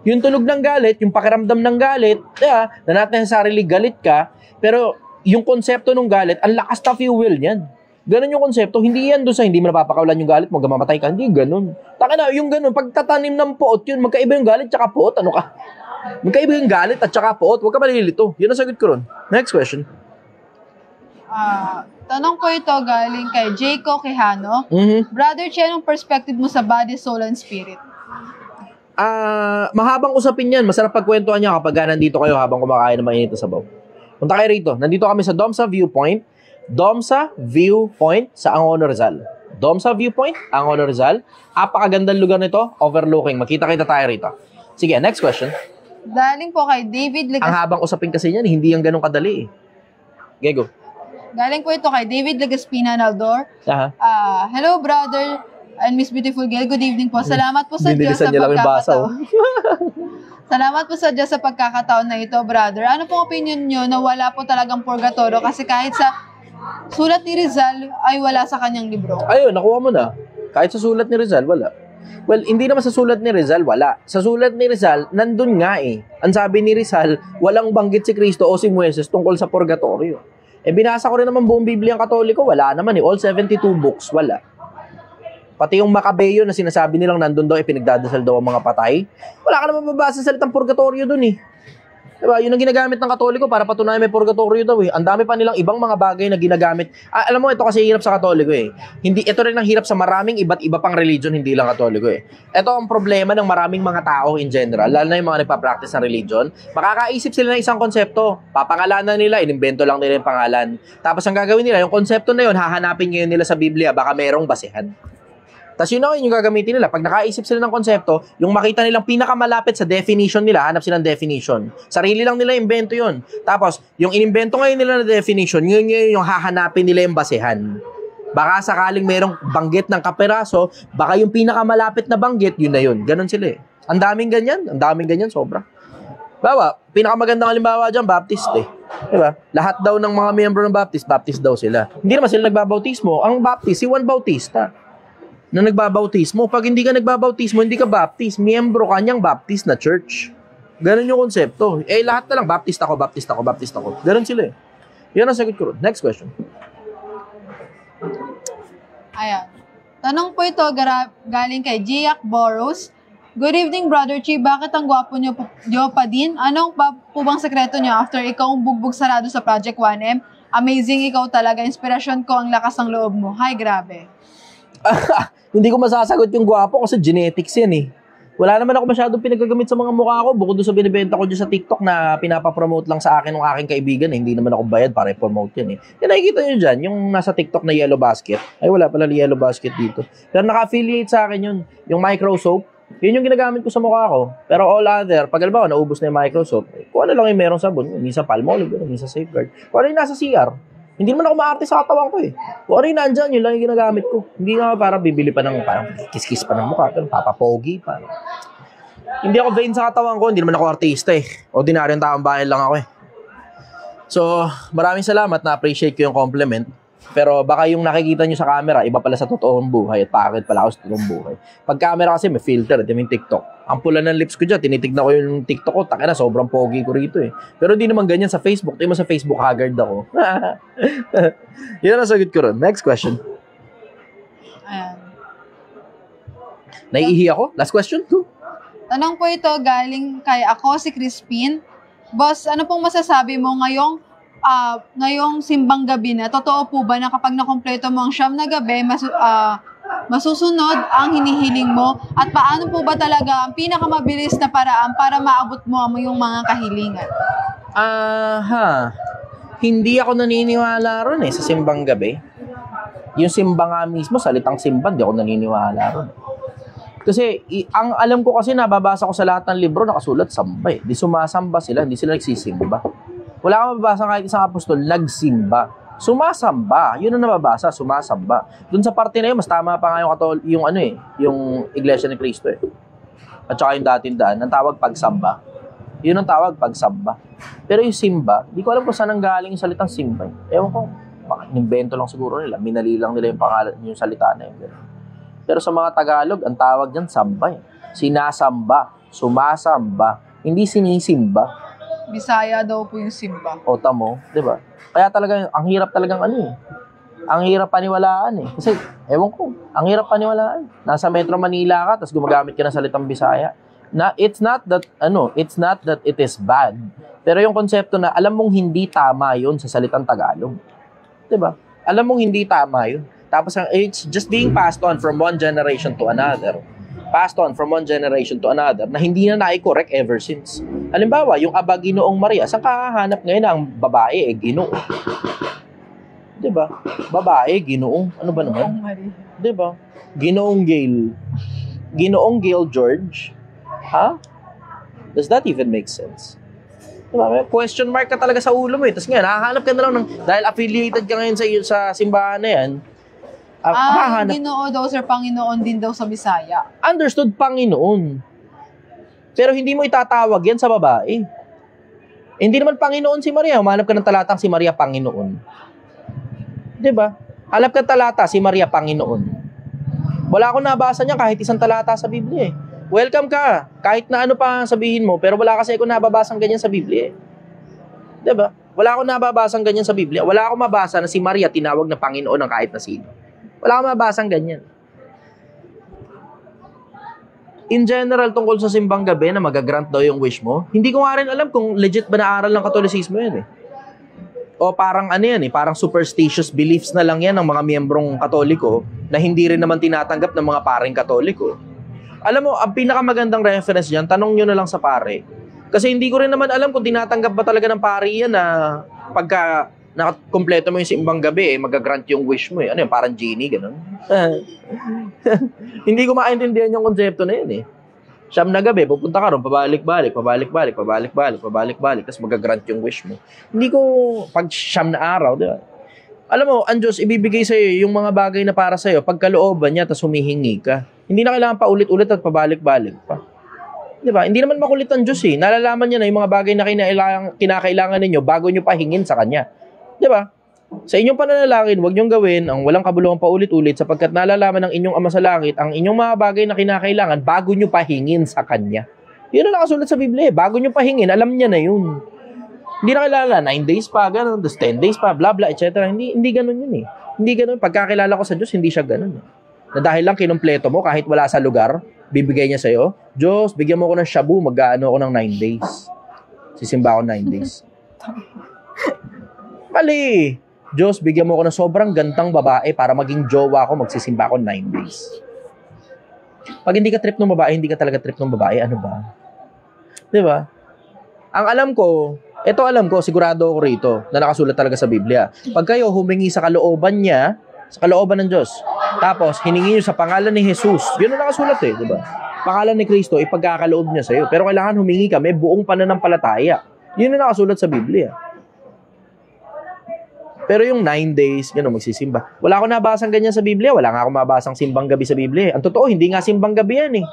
Yung tunog ng galit, yung pakiramdam ng galit, na natin sa sarili galit ka, pero yung konsepto ng galit, ang lakas na fuel niyan. Ganun yung konsepto. Hindi yan doon sa hindi mo napapakawalan yung galit mo, gamamatay ka. Hindi ganun. Taka na, yung ganun, pagtatanim ng poot yun, magkaiba yung galit tsaka poot, ano ka? Magkaiba yung galit at saka poot. Huwag ka malilito. Yun ang sagot ko ron. Next question. Tanong ko ito galing kay Jayco Quijano. Brother Che, anong perspective mo sa body, soul, and spirit? Mahabang usapin yan. Masarap pagkwentuhan niya kapag nandito kayo habang kumakain ng mainit na sabaw. Punta kayo rito. Nandito kami sa Domsa Viewpoint. Domsa Viewpoint sa Angono Rizal. Domsa Viewpoint, Angono Rizal. Apakagandang lugar nito. Overlooking. Makita-kita tayo rito. Sige, next question. Galing po kay David Ang habang usapin kasi niyan, hindi yung ganun kadali eh. Okay, go. Galing po ito kay David Legaspina Naldor. Hello brother and Miss Beautiful Girl. Good evening po. Salamat po sa Diyos sa pagkakataon. Salamat po sa Diyos sa pagkakataon na ito, brother. Ano pong opinion nyo na wala po talagang purgatorio kasi kahit sa sulat ni Rizal ay wala sa kanyang libro? Ayun, nakuha mo na. Kahit sa sulat ni Rizal, wala. Well, hindi naman sa sulat ni Rizal, wala. Sa sulat ni Rizal, nandun nga eh. Ang sabi ni Rizal, walang banggit si Kristo o si Moises tungkol sa purgatorio. Binasa ko rin naman buong Biblia ang Katoliko, wala naman eh. All 72 books, wala. Pati yung Macabeo na sinasabi nilang nandun daw, pinagdadasal daw ang mga patay. Wala ka naman mabasa sa salitang purgatorio dun eh. Diba? Yun ang ginagamit ng Katoliko para patunayan may purgatorio daw eh. Ang dami pa nilang ibang mga bagay na ginagamit. Alam mo, ito kasi hirap sa Katoliko eh. Ito rin ang hirap sa maraming iba't iba pang religion, hindi lang Katoliko eh. Ito ang problema ng maraming mga tao in general, lalo na yung mga nagpa-practice ng religion. Makakaisip sila ng isang konsepto. Papangalanan nila, inimbento lang nila yung pangalan. Tapos ang gagawin nila, yung konsepto na yun, hahanapin ngayon nila sa Biblia, baka merong basehan. Tapos yun yung gagamitin nila. Pag nakaisip sila ng konsepto, yung makita nilang pinakamalapit sa definition nila, hanap silang definition. Sarili lang nila invento yun. Tapos, yung inimbento ngayon nila na definition, yun yung hahanapin nila yung basehan. Baka sakaling merong banggit ng kaperaso, baka yung pinakamalapit na banggit, yun na yun. Ganon sila eh. Ang daming ganyan, sobra. Bawa, pinakamagandang halimbawa dyan, Baptist eh. Diba? Lahat daw ng mga miyembro ng Baptist daw sila. Hindi naman sila nagbabautismo. Ang Baptist, si Juan Bautista na nagbabautismo. Pag hindi ka nagbabautismo, hindi ka Baptist. Miyembro ka niyang Baptist na church. Ganon yung konsepto. Lahat na lang, Baptist ako. Ganon sila eh. Yan ang sagot ko ron. Next question. Ayan. Tanong po ito galing kay Giac Boros. Good evening, Brother Chi. Bakit ang gwapo niyo pa din? Anong po bang sekreto niyo after ikaw bugbog sarado sa Project 1M? Amazing ikaw talaga. Inspirasyon ko ang lakas ng loob mo. Hay, grabe. Hindi ko masasagot yung gwapo kasi genetics yan eh. Wala naman ako masyadong pinagagamit sa mga mukha ko bukod doon sa binibenta ko dyan sa TikTok na pinapapromote lang sa akin ng aking kaibigan. Hindi naman ako bayad para i-promote yan eh. Yan nakikita nyo dyan, yung nasa TikTok na Yellow Basket. Ay wala pala Yellow Basket dito. Pero naka-affiliate sa akin yun. Yung Microsoft, yun yung ginagamit ko sa mukha ko. Pero all other, pag alam ba, naubos na yung Microsoft, kung ano lang yung merong sabon, minsan Palmolive, minsan Safeguard. Kung ano yung nasa CR, hindi naman ako maarte sa katawan ko eh. Kung ano yung nandyan, yun lang yung ginagamit ko. Hindi nga para bibili pa ng, parang kiss-kiss pa ng mukha, pero papapogi pa. Hindi ako vain sa katawan ko, hindi naman ako artista eh. Ordinaryong taong bayan lang ako eh. So, maraming salamat, na-appreciate ko yung compliment. Pero baka yung nakikita nyo sa camera, iba pala sa totoong buhay at pangit pala ako sa totoong buhay. Pag camera kasi may filter, ito yung TikTok. Ang pula ng lips ko dyan, tinitignan ko yung TikTok ko, takina, sobrang pogi ko rito eh. Pero hindi naman ganyan sa Facebook. Tingnan mo sa Facebook, haggard ako. Yun ang sagot ko ron. Next question. Ayan. Naiihi ako? Last question? Go. Tanong po ito galing kay ako, si Crispin. Boss, ano pong masasabi mo ngayong simbang gabi na? Totoo po ba na kapag nakompleto mo ang siyam na gabi, masusunod ang hinihiling mo? At paano po ba talaga ang pinakamabilis na paraan para maabot mo yung mga kahilingan? Hindi ako naniniwala ron eh sa simbang gabi. Yung simba nga mismo, salitang simba, hindi ako naniniwala ron. Kasi ang alam ko kasi nababasa ko sa lahat ng libro nakasulat samba eh. Di sumasamba sila, hindi sila nagsisimba. Wala kang mababasa kahit isang apostol nagsimba. Sumasamba, yun ang nababasa, sumasamba. Doon sa parte na yun, mas tama pa nga yung Iglesia ni Cristo eh. At saka yung datindaan, ang tawag pagsamba. Yun ang tawag pagsamba. Pero yung simba, di ko alam kung saan ang galing yung salitang simba eh. Ewan ko, invento lang siguro nila, minali lang nila yung pangalan, yung salita na yun. Pero sa mga Tagalog, ang tawag dyan, samba eh. Sinasamba, sumasamba, hindi sinisimba. Bisaya daw po yung simba. O tamo, di ba? Kaya talaga, ang hirap talagang ang hirap paniwalaan eh. Kasi, ewan ko, ang hirap paniwalaan. Nasa Metro Manila ka, tapos gumagamit ka ng salitang Bisaya. It's not that it is bad. Pero yung konsepto na, alam mong hindi tama yun sa salitang Tagalog. Di ba? Alam mong hindi tama yun. Tapos it's just being passed on from one generation to another. Passed on from one generation to another na hindi na nai-correct ever since. Halimbawa, yung aba Ginoong Maria, saan kahahanap ngayon ang babae Ginoo? Diba? Babae Ginoo. Ano ba naman? Diba? Ginoong Gail. Ginoong Gail George. Ha? Does that even make sense? Diba? May question mark ka talaga sa ulo mo eh. Tapos nga, nakahanap ka na lang dahil affiliated ka ngayon sa simbahan na yan. Ginoo daw, sir, Panginoon din daw sa Bisaya. Understood, Panginoon. Pero hindi mo itatawag yan sa babae. Hindi naman Panginoon si Maria. Humanap ka ng talatang si Maria Panginoon. Diba? Hanap ka ng talata si Maria Panginoon. Wala akong nabasa niya kahit isang talata sa Biblia eh. Welcome ka. Kahit na ano pa sabihin mo, pero wala kasi akong nababasang ganyan sa Biblia eh. Diba? Wala akong nababasang ganyan sa Biblia. Wala akong mabasa na si Maria tinawag na Panginoon ng kahit na sino. Wala akong mabasang ganyan. In general, tungkol sa simbang gabi na magagrant daw yung wish mo, hindi ko nga rin alam kung legit ba na aral ng Katolisismo yan eh. O parang ano yan eh, parang superstitious beliefs na lang yan ng mga miyembrong Katoliko na hindi rin naman tinatanggap ng mga paring Katoliko. Alam mo, ang pinakamagandang reference dyan, tanong nyo na lang sa pare. Kasi hindi ko rin naman alam kung tinatanggap ba talaga ng pare yan na pagka nakakompleto mo yung simbang gabi, magagrant yung wish mo eh. Ano yun, parang genie, gano'n. Hindi ko maintindihan yung konsepto na yun eh. Siyam na gabi, pupunta ka ron, pabalik-balik, tapos magagrant yung wish mo. Hindi ko, pag siyam na araw, di ba? Alam mo, ang Diyos, ibibigay sa'yo yung mga bagay na para sa'yo, pagkalooban niya, tapos humihingi ka. Hindi na kailangan pa ulit-ulit at pabalik-balik pa. Di ba? Hindi naman makulit ang Diyos eh. Nalalaman niya na yung mga bagay na kinakailangan ninyo bago nyo pahingin sa Kanya. Di ba? Sa inyong pananalangin, huwag niyong gawin ang walang kabuluhang paulit-ulit sapagkat nalalaman ng inyong Ama sa Langit ang inyong mga bagay na kinakailangan bago niyo pahingin sa Kanya. Yun ang nakasulat sa Biblia eh. Bago niyo pahingin, alam niya na yun. Hindi na kailangan 9 days pa, gano'n, 10 days pa, blah blah, etc. Hindi gano'n yun eh. Hindi gano'n. Pagkakilala ko sa Diyos, hindi siya gano'n eh. Na dahil lang kinumpleto mo kahit wala sa lugar, bibigay niya sa'yo, Diyos, bigyan mo ako ng shabu, mag-ano ako ng 9 days. Sisimba ako 9 days. Mali. Diyos, bigyan mo ako ng sobrang gantang babae para maging jowa ko, magsisimba ako 9 days. Pag hindi ka trip ng babae, hindi ka talaga trip ng babae, ano ba? Diba? Ang alam ko, sigurado ako rito, na nakasulat talaga sa Biblia. Pag kayo humingi sa kalooban niya, sa kalooban ng Diyos, tapos hiningi niyo sa pangalan ni Jesus, yun ang nakasulat eh, diba? Pangalan ni Kristo, ipagkakaloob niya sa'yo. Pero kailangan humingi kami buong pananampalataya. Yun ang nakasulat sa Biblia. Pero yung 9 days, gano'n, magsisimba. Wala akong nabasang ganyan sa Biblia. Wala nga akong mabasang simbang gabi sa Biblia. Ang totoo, hindi nga simbang gabi yan eh.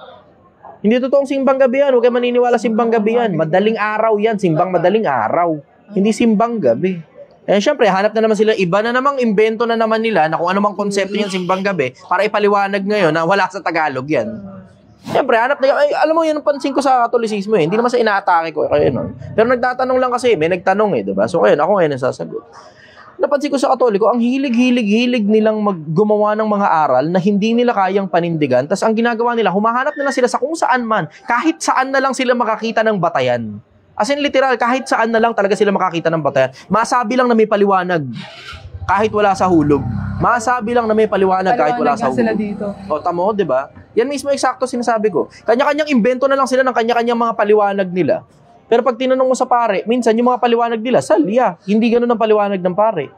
Hindi totoong simbang gabi yan. Huwag kayo maniniwala simbang gabi yan. Madaling araw yan. Simbang madaling araw. Hindi simbang gabi. Eh, syempre, hanap na naman sila. Iba na namang imbento na naman nila na kung anumang konsepto yan simbang gabi para ipaliwanag ngayon na wala sa Tagalog yan. Siyempre, hanap na, ay, alam mo, yan ang pansin ko sa Katolisismo eh. Hindi naman sa inaatake ko. Kaya, no? Pero nagtatanong lang kasi, may nagtanong eh, diba? So, kaya, ako ngayon nasasagot. Napansin ko sa Katoliko, ang hilig nilang gumawa ng mga aral na hindi nila kayang panindigan. Tapos ang ginagawa nila, humahanap nila sila sa kung saan man, kahit saan na lang sila makakita ng batayan. As in literal, kahit saan na lang talaga sila makakita ng batayan. Masabi lang na may paliwanag kahit wala sa hulog. Masabi lang na may paliwanag kahit wala sa hulog. Sila dito. O, tamo, di ba? Yan mismo eksakto sinasabi ko. Kanya-kanyang imbento na lang sila ng kanya-kanyang mga paliwanag nila. Pero pag tinanong mo sa pare, minsan yung mga paliwanag nila, salya. Hindi ganun ang paliwanag ng pare.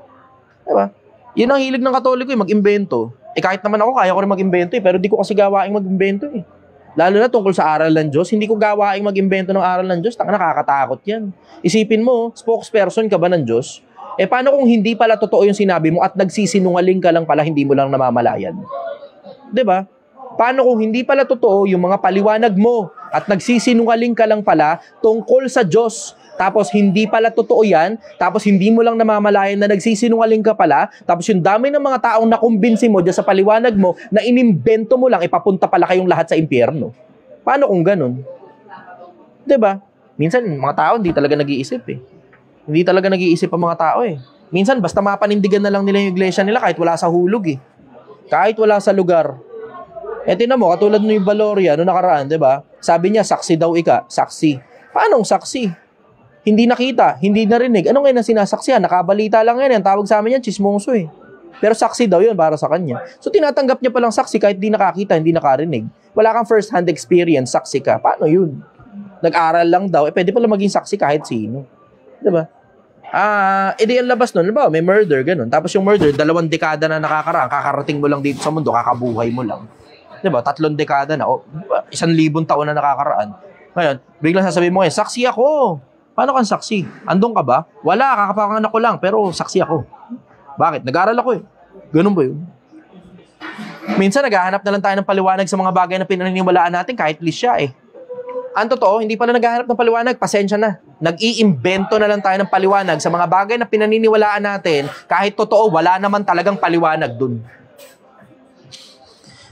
Diba? Yun ang hilig ng Katoliko eh, mag-imbento. Eh kahit naman ako, kaya ko rin mag-imbento eh, pero di ko kasi gawaing mag-imbento eh. Lalo na tungkol sa aral ng Diyos, hindi ko gawaing mag-imbento ng aral ng Diyos. Nakakatakot yan. Isipin mo, spokesperson ka ba ng Diyos? Eh paano kung hindi pala totoo yung sinabi mo at nagsisinungaling ka lang pala, hindi mo lang namamalayan? Diba? Paano kung hindi pala totoo yung mga paliwanag mo at nagsisinungaling ka lang pala tungkol sa Diyos, tapos hindi pala totoo yan, tapos hindi mo lang namamalayan na nagsisinungaling ka pala, tapos yung dami ng mga taong nakumbinsi mo dyan sa paliwanag mo na inimbento mo lang, ipapunta pala kayong lahat sa impyerno. Paano kung ganun? Diba? Minsan, mga tao hindi talaga nag-iisip eh. Hindi talaga nag-iisip ang mga tao eh. Minsan, basta mapanindigan na lang nila yung iglesia nila kahit wala sa hulog eh. Kahit wala sa lugar. Eh, tinan mo, katulad nung yung Valoria, nung nakaraan, diba? Sabi niya, saksi daw ika. Saksi. Paanong saksi? Hindi nakita, hindi narinig. Ano ngayon ang sinasaksihan? Nakabalita lang yan. Ang tawag sa amin yan, chismoso eh. Pero saksi daw yun para sa kanya. So, tinatanggap niya palang saksi kahit di nakakita, hindi nakarinig. Wala kang first-hand experience, saksi ka. Paano yun? Nag-aral lang daw. Eh, pwede pala maging saksi kahit sino. Diba? Edi ang labas nun, ba, may murder, ganun. Tapos yung murder, 2 dekada na nakakaraan, kakarating mo lang dito sa mundo, kakabuhay mo lang. Diba? 3 dekada na, o 1,000 taon na nakakaraan. Ngayon, biglang sasabihin mo ngayon, saksi ako. Paano kang saksi? Andun ka ba? Wala, kakapanganak ko lang, pero saksi ako. Bakit? Nag-aral ako eh. Ganun ba yun? Minsan, naghahanap na lang tayo ng paliwanag sa mga bagay na pinaniniwalaan natin kahit lisya eh. Ang totoo, hindi pala naghahanap ng paliwanag, pasensya na. Nag-iimbento na lang tayo ng paliwanag sa mga bagay na pinaniniwalaan natin kahit totoo, wala naman talagang paliwanag dun.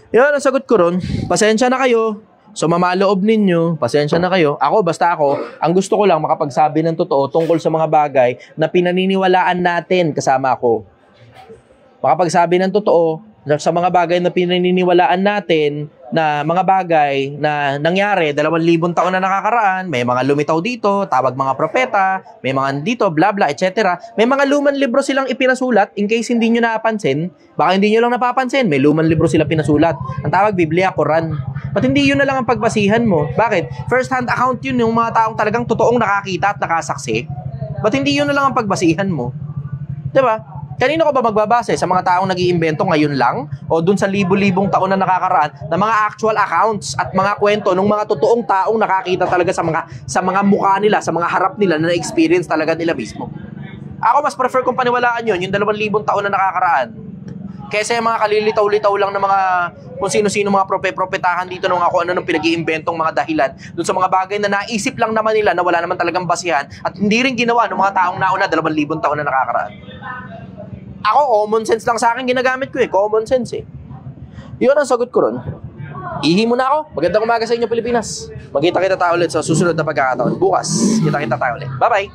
Yun, ang sagot ko ron, pasensya na kayo. So, mamaloob ninyo, pasensya na kayo. Basta ako, ang gusto ko lang makapagsabi ng totoo tungkol sa mga bagay na pinaniniwalaan natin kasama ako. Makapagsabi ng totoo sa mga bagay na pinaniniwalaan natin na mga bagay na nangyari 2,000 taon na nakakaraan, may mga lumitaw dito, tawag mga propeta, may mga dito, bla bla, etc. May mga lumang libro silang ipinasulat in case hindi nyo napapansin. Baka hindi nyo lang napapansin, may lumang libro sila pinasulat. Ang tawag Biblia, Quran. Ba't hindi yun na lang ang pagbasihan mo? Bakit? First hand account yun yung mga taong talagang totoong nakakita at nakasaksi. Ba't hindi yun na lang ang pagbasihan mo? Diba? Kanino ka ba magbabase? Sa mga taong nag-iimbento ngayon lang? O dun sa libo-libong taon na nakakaraan na mga actual accounts at mga kwento ng mga totoong taong nakakita talaga sa mga mukha nila, sa mga harap nila na na-experience talaga nila mismo? Ako mas prefer kong paniwalaan yun, yung 2,000 taon na nakakaraan. Kesa yung mga kalilitaw-litaw lang na mga kung sino-sino mga propetahan dito nung ako ano nung pinag-iimbentong mga dahilan dun sa mga bagay na naisip lang naman nila na wala naman talagang basihan at hindi rin ginawa ng mga taong nauna 2,000 taon na nakakaraan. Ako, common sense lang sa akin ginagamit ko eh. Common sense eh. Yun ang sagot ko ron. Ihi mo na ako. Magandang umaga sa inyo, Pilipinas. Magkita-kita tayo ulit sa susunod na pagkakataon. Bukas, kita-kita tayo ulit. Bye-bye!